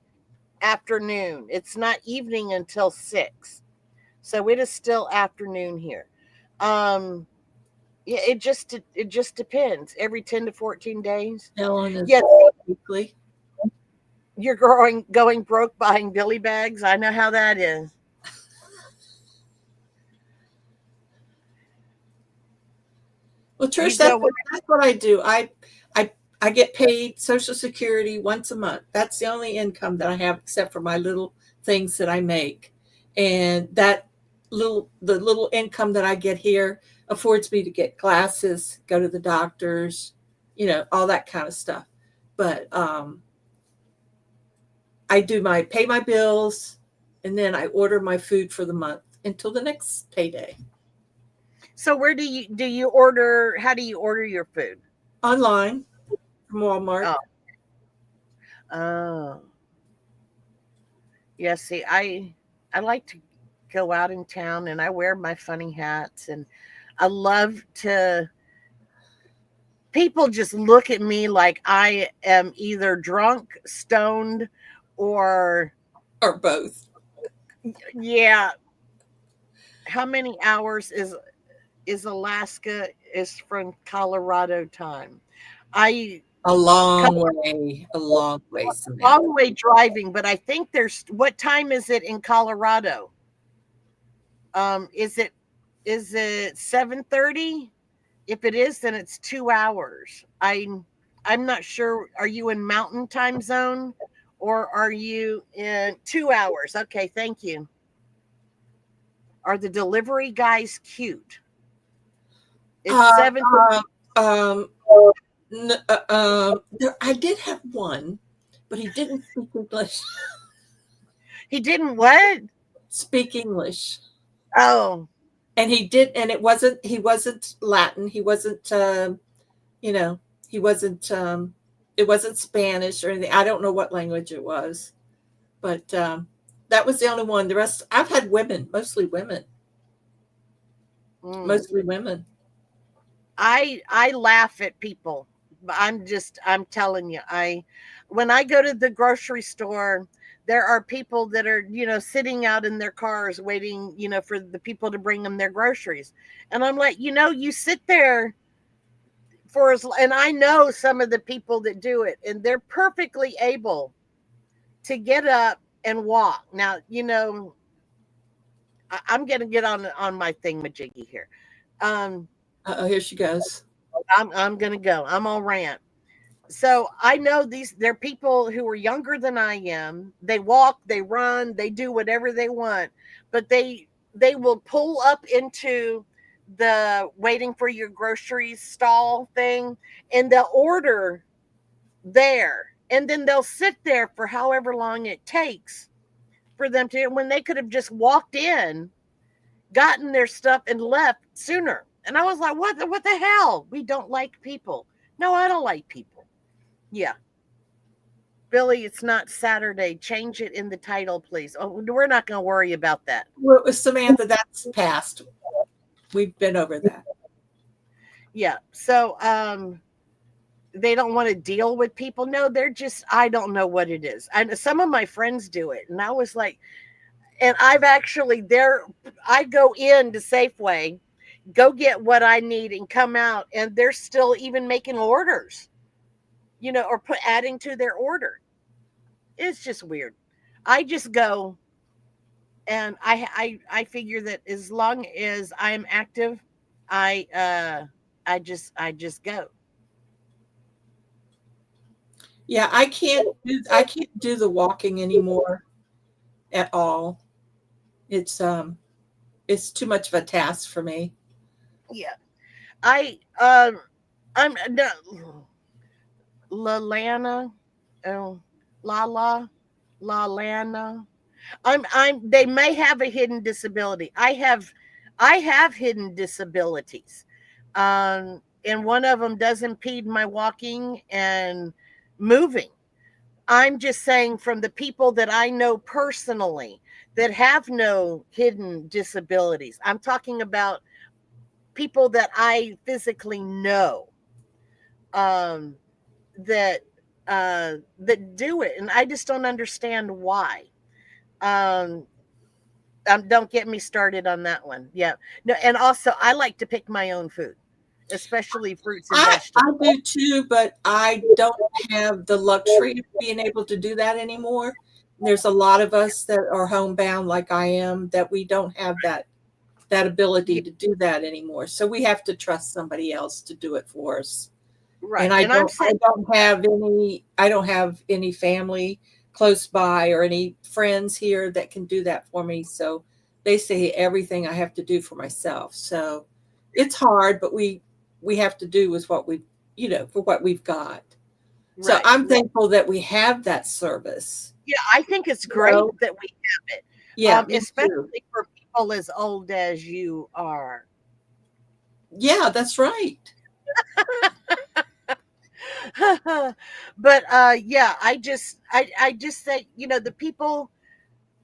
afternoon. It's not evening until 6. So it is still afternoon here. Yeah, it just depends. Every 10 to 14 days. Ellen is weekly. You're going broke buying Billy bags. I know how that is. Well, Trish, that's what I do. I get paid Social Security once a month. That's the only income that I have, except for my little things that I make. And the little income that I get here affords me to get glasses, go to the doctors, all that kind of stuff. But I pay my bills, and then I order my food for the month until the next payday. So where do you order? How do you order your food? Online from Walmart. Oh. Yeah, see, I like to go out in town, and I wear my funny hats, and I love to people just look at me like I am either drunk, stoned, or Or both. yeah. How many hours is Alaska is from Colorado time? I A long way, Samantha. long way driving, but I think there's what time is it in Colorado? Is it 7:30? If it is, then it's 2 hours. I'm not sure. Are you in mountain time zone or are you in 2 hours? Okay, thank you. Are the delivery guys cute? It's Uh, 7. um, I did have one, but he didn't speak English. He didn't what? Speak English. Oh, And he did, and he wasn't Latin. He wasn't, you know, he wasn't, it wasn't Spanish or anything. I don't know what language it was, but that was the only one. The rest, I've had women, mostly women, mostly women. I laugh at people. I'm telling you, when I go to the grocery store, there are people that are, sitting out in their cars waiting, for the people to bring them their groceries. And I'm like, you sit there and I know some of the people that do it, and they're perfectly able to get up and walk. Now, I'm going to get on my thingamajiggy here. Here she goes. I'm going to go. I'm all rant. So I know they're people who are younger than I am. They walk, they run, they do whatever they want, but they will pull up into the waiting for your groceries stall thing, and they'll order there, and then they'll sit there for however long it takes for them to, when they could have just walked in, gotten their stuff and left sooner. And I was like, what the hell? We don't like people. No, I don't like people. Yeah. Billy, it's not Saturday. Change it in the title, please. Oh, we're not going to worry about that. Well, Samantha, that's past. We've been over that. Yeah. So they don't want to deal with people. No, they're just, I don't know what it is. And some of my friends do it. And I was like, and I've actually I go in to Safeway, go get what I need and come out, and they're still even making orders, or adding to their order. It's just weird. I just go, and I figure that as long as I am active, I just go. Yeah, I can't do the walking anymore at all. It's too much of a task for me. Yeah. I'm no, Lalana, oh, Lalana. They may have a hidden disability. I have hidden disabilities. And one of them does impede my walking and moving. I'm just saying, from the people that I know personally that have no hidden disabilities, I'm talking about people that I physically know, um, that that do it, and I just don't understand why. Um, don't get me started on that one. Yeah, no, and also I like to pick my own food, especially fruits and vegetables. I do too, but I don't have the luxury of being able to do that anymore. There's a lot of us that are homebound, like I am, that we don't have that ability to do that anymore. So we have to trust somebody else to do it for us. Right. And I don't have any family close by or any friends here that can do that for me. So basically everything I have to do for myself. So it's hard, but we have to do with what we, for what we've got. Right, so I'm thankful that we have that service. Yeah, I think it's great that we have it. Yeah, especially for people as old as you are. Yeah, that's right. But yeah, I just say, the people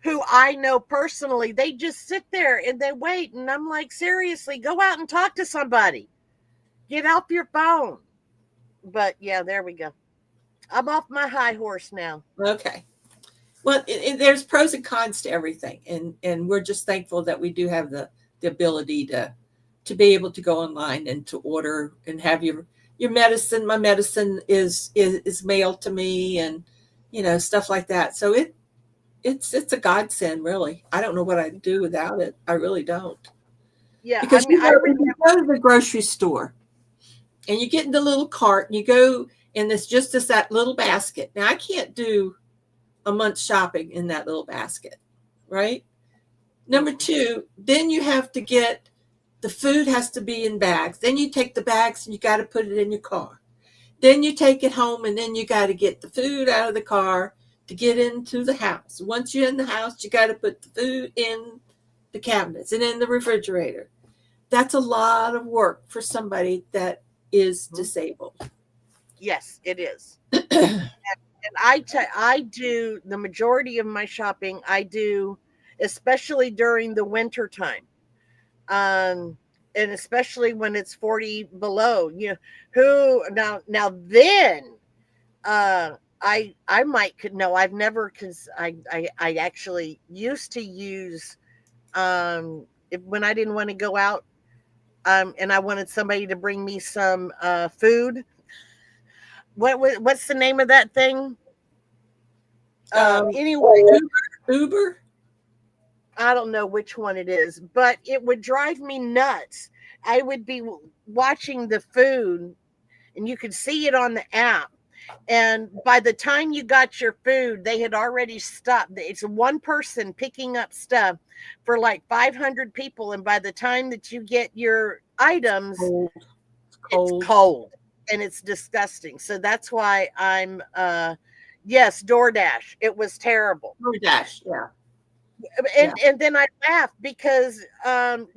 who I know personally, they just sit there and they wait, and I'm like, seriously, go out and talk to somebody. Get off your phone. But yeah, there we go. I'm off my high horse now. Okay. Well, there's pros and cons to everything, and we're just thankful that we do have the ability to be able to go online and to order and have your medicine. My medicine is mailed to me, and stuff like that. So it's a godsend, really. I don't know what I'd do without it. I really don't. Yeah, I Because mean, I when you go to the grocery store and you get in the little cart and you go and it's just that little basket. Now I can't do a month's shopping in that little basket, right? Number two, then you have to get the food has to be in bags. Then you take the bags and you got to put it in your car. Then you take it home and then you got to get the food out of the car to get into the house. Once you're in the house, you got to put the food in the cabinets and in the refrigerator. That's a lot of work for somebody that is disabled. yes, it is. And I do the majority of my shopping. I do, especially during the winter time. Um, and especially when it's 40 below. You know, who now then I might could no, I've never cuz I actually used to use when I didn't want to go out and I wanted somebody to bring me some food. What's the name of that thing? Anyway, Uber. I don't know which one it is, but it would drive me nuts. I would be watching the food and you could see it on the app. And by the time you got your food, they had already stopped. It's one person picking up stuff for like 500 people. And by the time that you get your items, Cold. it's cold and it's disgusting. So that's why yes, DoorDash. It was terrible. DoorDash, yeah. And then I laugh because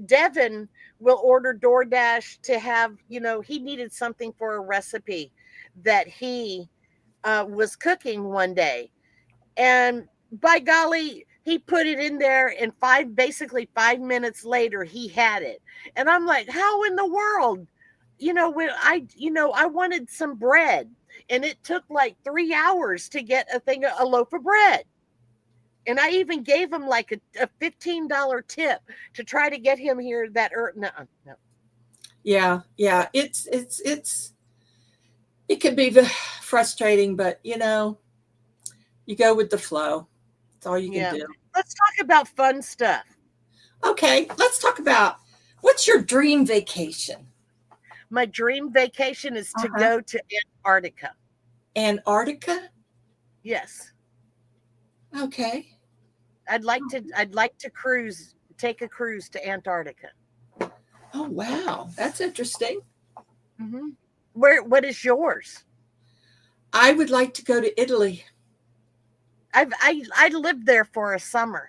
Devin will order DoorDash to have, he needed something for a recipe that he was cooking one day. And by golly, he put it in there and basically 5 minutes later, he had it. And I'm like, how in the world? When I wanted some bread and it took like 3 hours to get a loaf of bread. And I even gave him like a $15 tip to try to get him here no. Yeah. It can be frustrating, but you go with the flow. That's all you can do. Let's talk about fun stuff. Okay, let's talk about what's your dream vacation? My dream vacation is to go to Antarctica. Antarctica? Yes. Okay. I'd like to take a cruise to Antarctica. Oh wow, that's interesting. Mm-hmm. What is yours? I would like to go to Italy. I lived there for a summer.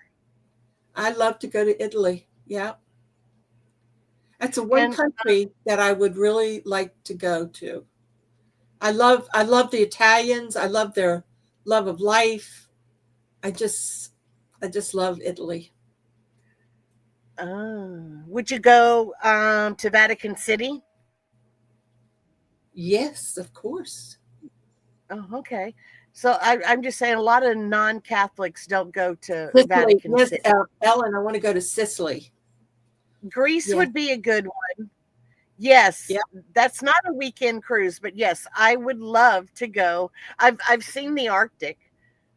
I'd love to go to Italy. Yeah. That's one country that I would really like to go to. I love the Italians. I love their love of life. I just love Italy. Would you go to Vatican City? Yes, of course. Oh, okay. So I'm just saying a lot of non-Catholics don't go to Sicily. Vatican Yes, City. Ellen, I want to go to Sicily. Greece would be a good one. Yes, that's not a weekend cruise, but yes, I would love to go. I've seen the Arctic.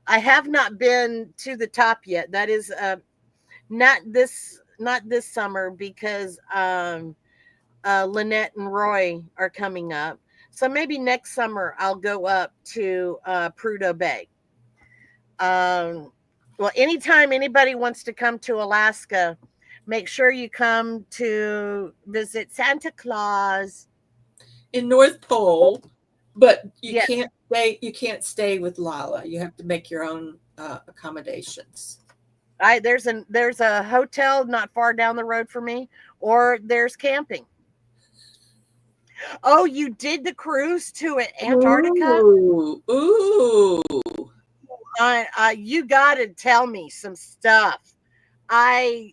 I have not been to the top yet. That is not this summer because Lynette and Roy are coming up. So maybe next summer I'll go up to Prudhoe Bay. Well, anytime anybody wants to come to Alaska, make sure you come to visit Santa Claus in North Pole, but you can't stay. You can't stay with Lala. You have to make your own accommodations. There's a hotel not far down the road from me, or there's camping. Oh, you did the cruise to Antarctica? Ooh. You got to tell me some stuff. My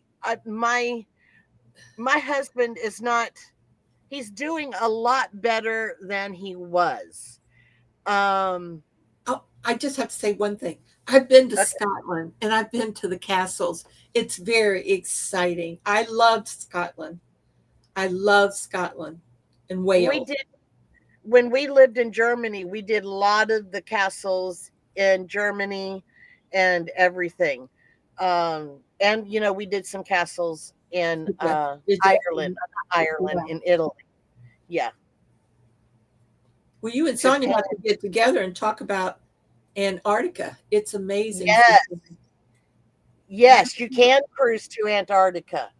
husband is not he's doing a lot better than he was. Um, Oh, I just have to say one thing. I've been to okay. Scotland and I've been to the castles. It's very exciting. I love Scotland. I love Scotland and We Wales. did when we lived in Germany. We did a lot of the castles in Germany and everything. And we did some castles in Yeah. Did Ireland, you? Ireland, Yeah. in Italy. Yeah, Well, you and Sonia Japan. have to get together and talk about Antarctica. It's amazing. Yes, yes, you can cruise to Antarctica.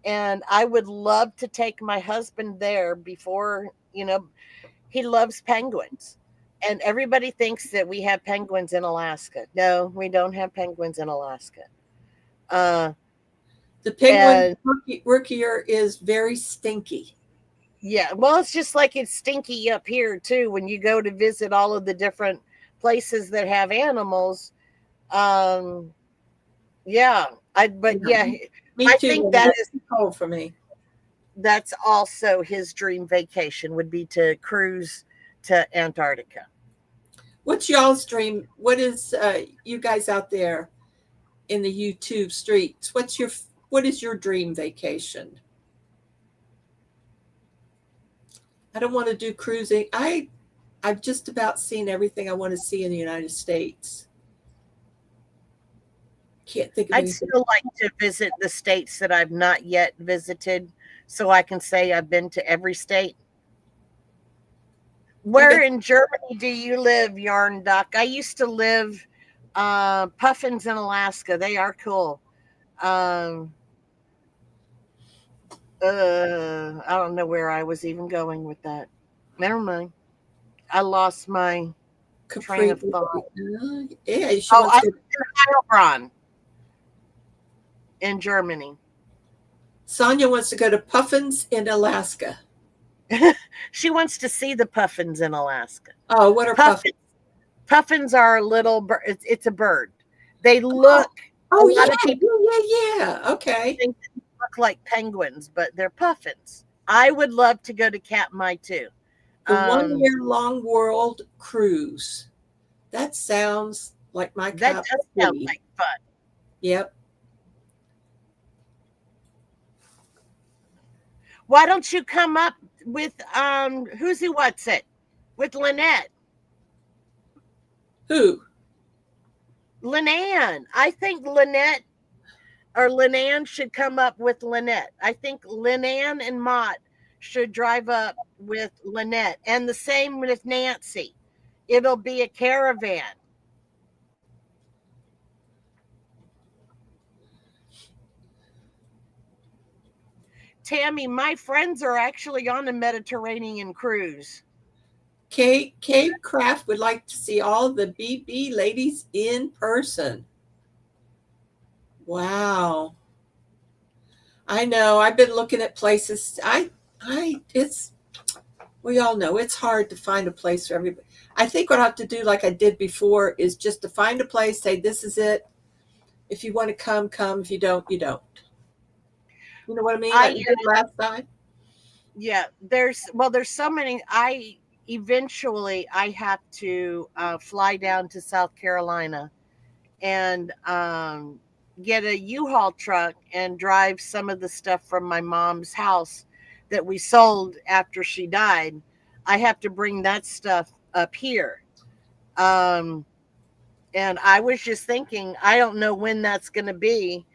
And I would love to take my husband there before, he loves penguins. And everybody thinks that we have penguins in Alaska. No, we don't have penguins in Alaska. Uh, The penguin and workier is very stinky. yeah, well, it's just like it's stinky up here too when you go to visit all of the different places that have animals. Um, yeah, but Yeah. yeah, Me I too. think Linda. that That's is too cold for me. that's also his dream vacation would be to cruise to Antarctica. What's y'all's dream? What is you guys out there in the YouTube streets? What is your dream vacation? I don't want to do cruising. I've just about seen everything I want to see in the United States. Can't think of I'd anything. still like to visit the states that I've not yet visited so I can say I've been to every state. Where in Germany do you live, Yarn Duck? I used to live Puffins in Alaska. They are cool. I don't know where I was even going with that. Never mind. I lost my train Capri. of thought. Yeah, she Oh, wants I to. lived in Heilbronn in Germany. Sonia wants to go to Puffins in Alaska. She wants to see the puffins in Alaska. Oh, what are puffins? Puffins are a little bird. It's a bird. They look. Oh, a lot of people yeah. Okay. think they look like penguins, but they're puffins. I would love to go to Katmai too. The 1 year long world cruise. That sounds like my That cup does of sound tea. like fun. Yep. Why don't you come up with who's he what's it with Lynette? Who? Lynanne. I think Lynette or Lynanne should come up with Lynette. I think Lynanne and Mott should drive up with Lynette. And the same with Nancy. It'll be a caravan. Tammy, my friends are actually on a Mediterranean cruise. Cave Craft would like to see all the BB ladies in person. Wow. I know. I've been looking at places. It's, we all know it's hard to find a place for everybody. I think what I have to do, like I did before, is just to find a place, say, this is it. If you want to come, come. If you don't, you don't. You know what I mean? Like we did last time. Yeah, there's so many. I have to fly down to South Carolina and get a U-Haul truck and drive some of the stuff from my mom's house that we sold after she died. I have to bring that stuff up here. And I was just thinking, I don't know when that's going to be.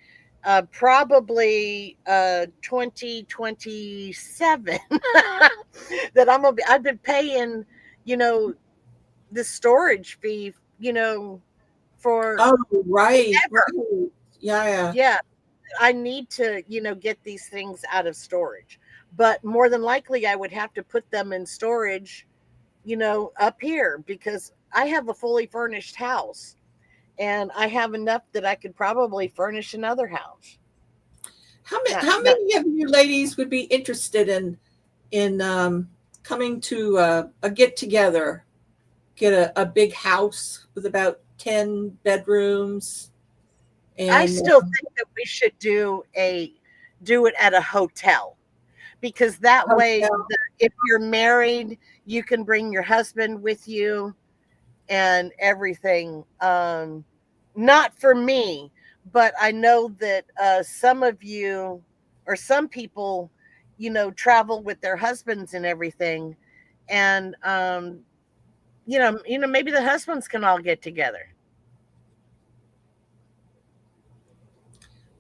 Probably 2027 that I've been paying, the storage fee, for Oh, right. ever. Right. Yeah. Yeah, I need to, get these things out of storage. But more than likely I would have to put them in storage, up here because I have a fully furnished house and I have enough that I could probably furnish another house. How many of you ladies would be interested in coming to a get together, get a big house with about 10 bedrooms? And I still think that we should do it at a hotel because that way, Hotel. if you're married, you can bring your husband with you and everything. Not for me, but I know that some of you or some people, travel with their husbands and everything, and maybe the husbands can all get together.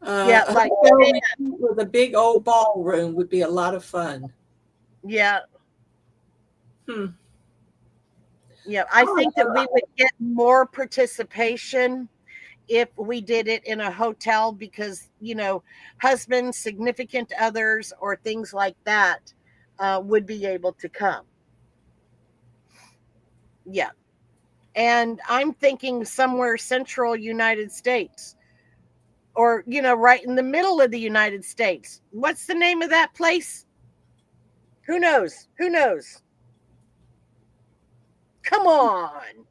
Yeah, A like hotel retreat with a big old ballroom would be a lot of fun. yeah, Hmm. yeah. I Oh, think that we would get more participation if we did it in a hotel because, husbands, significant others, or things like that would be able to come. Yeah. And I'm thinking somewhere central United States or, right in the middle of the United States. What's the name of that place? Who knows? Who knows? Come on.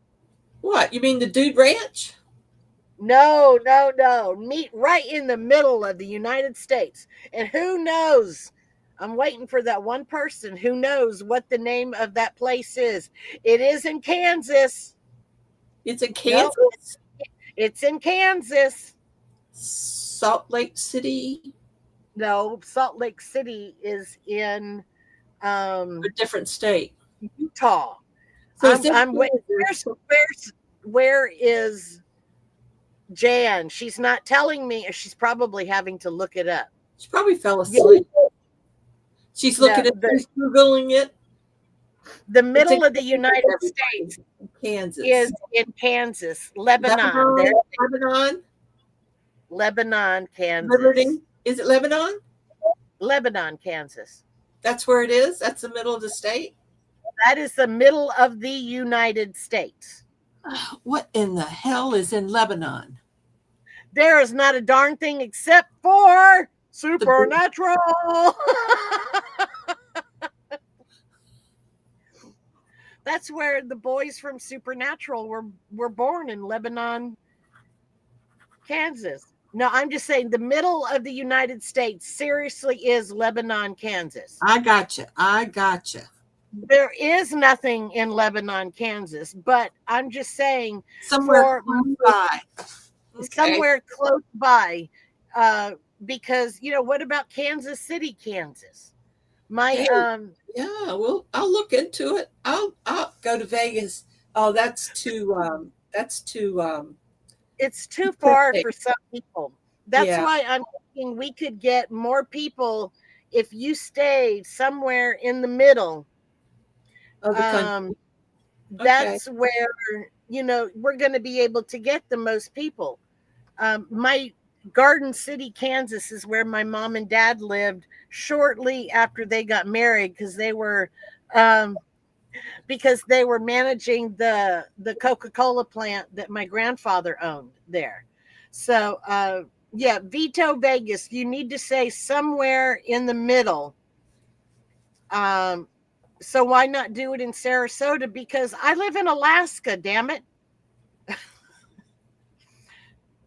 what? You mean the Dude Ranch? No, no, no. Meet right in the middle of the United States. And who knows? I'm waiting for that one person who knows what the name of that place is. It is in Kansas. It's in No, Kansas? it's in Kansas. Salt Lake City? No, Salt Lake City is in A different state. Utah. So it's in I'm waiting. Kansas. Where is Jan? She's not telling me. She's probably having to look it up. She probably fell asleep. She's looking No, at she's Googling it. The middle of the United States Kansas is in Kansas, Lebanon. Lebanon, Lebanon, Kansas. Liberty. Is it Lebanon? Lebanon, Kansas. That's where it is. That's the middle of the state. That is the middle of the United States. What in the hell is in Lebanon? There is not a darn thing except for Supernatural. That's where the boys from Supernatural were born, in Lebanon, Kansas. No, I'm just saying the middle of the United States seriously is Lebanon, Kansas. I gotcha. There is nothing in Lebanon, Kansas, but I'm just saying Somewhere close by. Okay. Somewhere close by. Because, what about Kansas City, Kansas? Yeah, well, I'll look into it. I'll go to Vegas. Oh, that's too it's too far for some people. That's Yeah. why I'm thinking we could get more people if you stayed somewhere in the middle. of the country. That's where, we're going to be able to get the most people. My Garden City, Kansas is where my mom and dad lived shortly after they got married because they were managing the Coca-Cola plant that my grandfather owned there. So Vito, Vegas, you need to say somewhere in the middle. So why not do it in Sarasota? Because I live in Alaska, damn it.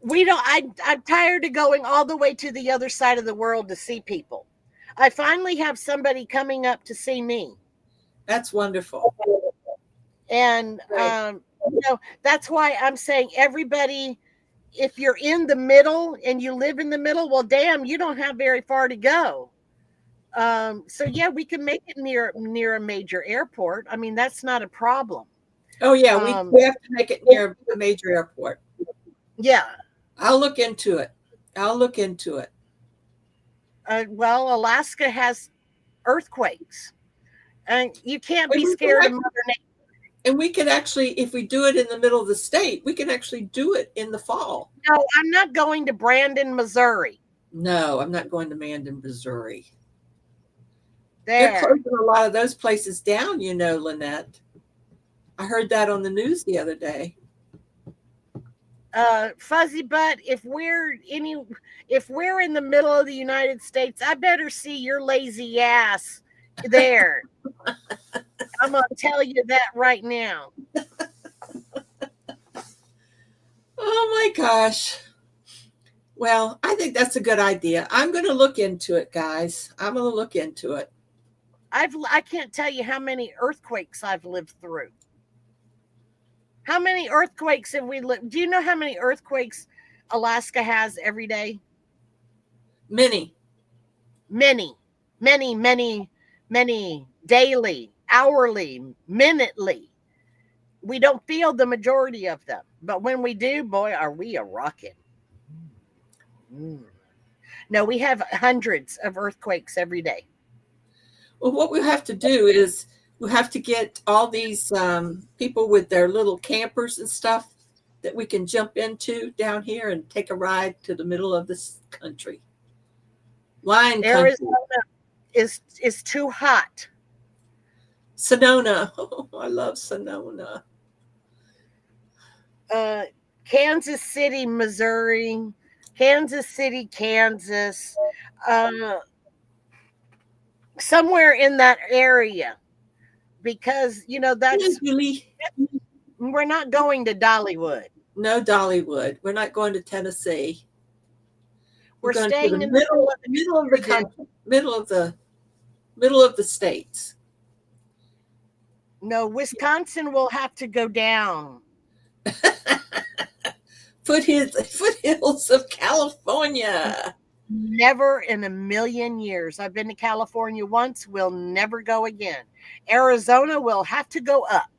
I'm tired of going all the way to the other side of the world to see people. I finally have somebody coming up to see me. That's wonderful. And, that's why I'm saying everybody, if you're in the middle and you live in the middle, well, damn, you don't have very far to go. So yeah, we can make it near a major airport. I mean, that's not a problem. Oh yeah, we have to make it near a major airport. Yeah. I'll look into it. Well, Alaska has earthquakes, and you can't be scared of Mother Nature. And we can actually, if we do it in the middle of the state, we can actually do it in the fall. No, I'm not going to Brandon, Missouri. No, I'm not going to Mandan, Missouri. They're closing a lot of those places down, Lynette. I heard that on the news the other day. Fuzzy Butt, if we're in the middle of the United States, I better see your lazy ass there. I'm gonna tell you that right now. Oh my gosh. Well, I think that's a good idea. I'm going to look into it, guys. I'm going to look into it. I can't tell you how many earthquakes I've lived through. How many earthquakes have we lived? Do you know how many earthquakes Alaska has every day? Many. Many, many, many, many, daily, hourly, minutely. We don't feel the majority of them, but when we do, boy, are we a rockin'. No, we have hundreds of earthquakes every day. Well, what we have to do is we have to get all these people with their little campers and stuff that we can jump into down here and take a ride to the middle of this country. Lion country. Arizona is too hot. Sonoma. Oh, I love Sonoma. Kansas City, Missouri, Kansas City, Kansas, somewhere in that area, because that's we're not going to Dollywood. No Dollywood. We're not going to Tennessee. We're going staying to the in middle of the country, middle of the states. No, Wisconsin will have to go down. Foothills of California. Never in a million years. I've been to California once. We'll never go again. Arizona will have to go up.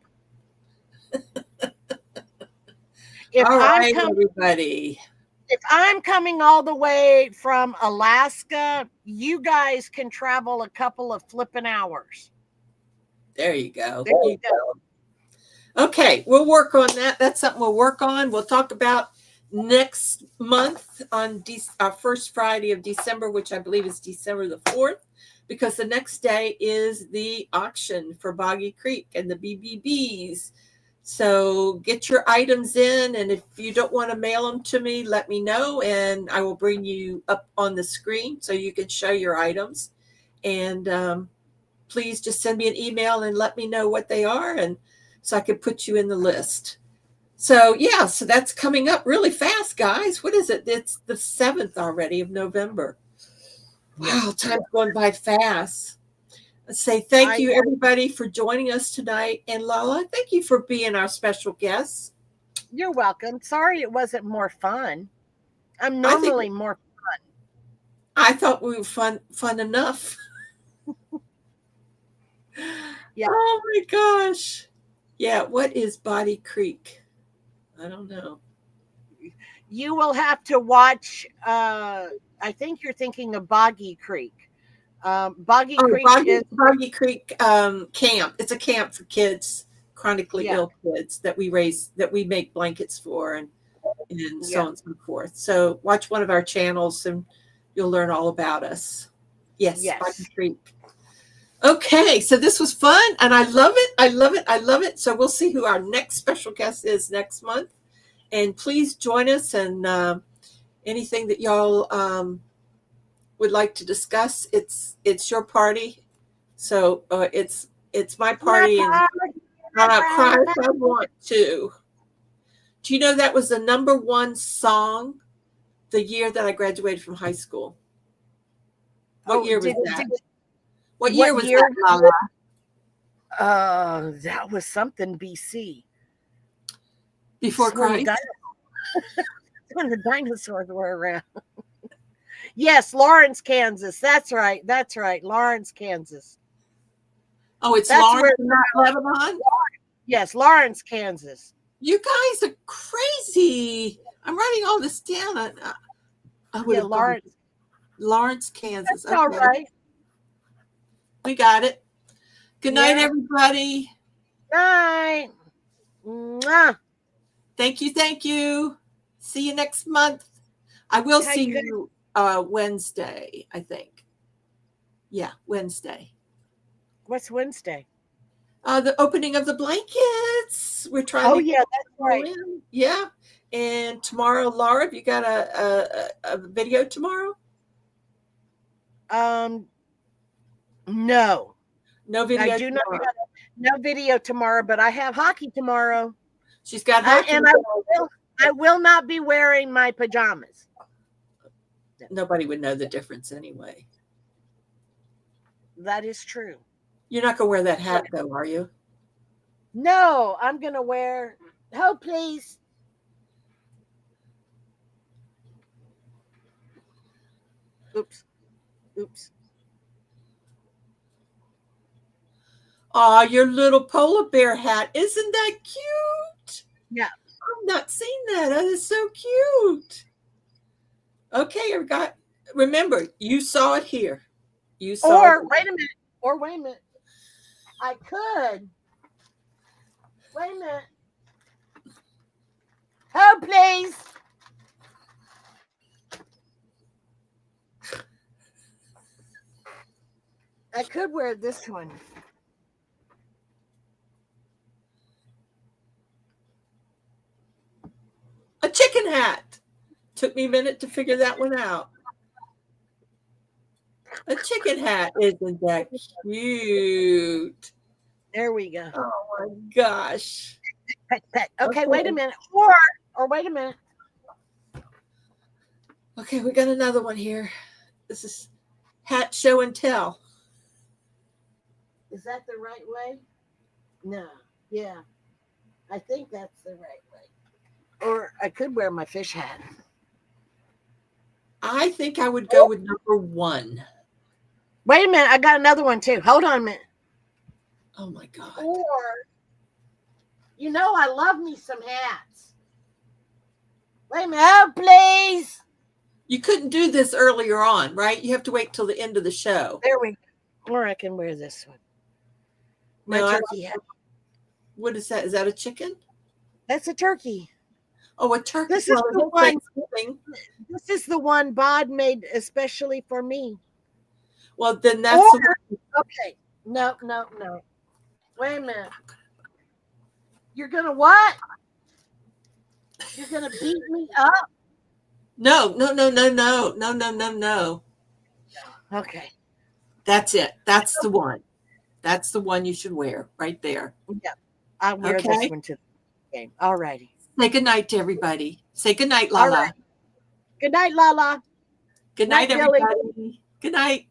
All right, everybody. If I'm coming all the way from Alaska, you guys can travel a couple of flipping hours. There you go. There you go. Okay, we'll work on that. That's something we'll work on. We'll talk about next month on our first Friday of December, which I believe is December the 4th, because the next day is the auction for Boggy Creek and the BBBs. So get your items in, and if you don't want to mail them to me, let me know, and I will bring you up on the screen so you can show your items. And please just send me an email and let me know what they are, and so I can put you in the list. So yeah, so that's coming up really fast, guys. What is it? It's the 7th already of November. Wow, time's going by fast. Let's say thank you, everybody, for joining us tonight. And Lala, thank you for being our special guest. You're welcome. Sorry it wasn't more fun. I'm normally more fun. I thought we were fun enough. Yeah. Oh my gosh. Yeah, what is Boggy Creek? I don't know. You will have to watch. I think you're thinking of Boggy Creek. Boggy Creek camp. It's a camp for kids, chronically ill kids that we raise, that we make blankets for, and so on and so forth. So watch one of our channels and you'll learn all about us. Yes. Boggy Creek. Okay, so this was fun, and I love it. I love it. I love it. So we'll see who our next special guest is next month. And please join us, and anything that y'all would like to discuss, it's your party. So it's my party, and I'll cry if I want to. Do you know that was the #1 song the year that I graduated from high school? What year was that? What year was that, Lala? That was something BC. Before Christ? When the dinosaurs were around. Yes, Lawrence, Kansas. That's right. Lawrence, Kansas. Oh, it's Lawrence, not Lebanon? Yes, Lawrence, Kansas. You guys are crazy. I'm writing all this down. I would have Lawrence, Kansas. That's all right. We got it. Good night, everybody. Night. Mwah. Thank you. See you next month. I will see you Wednesday, I think. Yeah, Wednesday. What's Wednesday? The opening of the blankets. We're trying to that's right. Yeah. And tomorrow, Laura, have you got a video tomorrow? No. No video. I do not have no video tomorrow, but I have hockey tomorrow. She's got hockey. And I will not be wearing my pajamas. Nobody would know the difference anyway. That is true. You're not going to wear that hat, though, are you? No, I'm going to wear, hold please. Oops. Oops. Oh, your little polar bear hat. Isn't that cute? Yeah. I've not seen that. That is so cute. Okay, remember, you saw it here. You saw Or, it. wait a minute. Or, wait a minute. I could. Wait a minute. Hold please. I could wear this one. A chicken hat. Took me a minute to figure that one out. A chicken hat. Isn't that cute? There we go. Oh my gosh. Pet. Okay, Okay. wait a minute. Or wait a minute. Okay, we got another one here. This is hat show and tell. Is that the right way? No. Yeah. I think that's the right way. Or I could wear my fish hat. I think I would go with number 1. Wait a minute. I got another one too. Hold on a minute. Oh my God. Or, you know, I love me some hats. Wait a minute. Oh, please. You couldn't do this earlier on, right? You have to wait till the end of the show. There we go. Or I can wear this one. My No, turkey hat. What is that? Is that a chicken? That's a turkey. Oh, a turkey. This is the one. Thanksgiving. This is the one Bod made especially for me. Well, then that's Okay. No. Wait a minute. You're gonna what? You're gonna beat me up? no. Okay. That's it. That's the one. That's the one you should wear right there. Yeah. I'll wear this one to the game. All righty. Say good night to everybody. Say good night, All Lala. right. Good night, Lala. Good night, Night, Billy. everybody. Good night.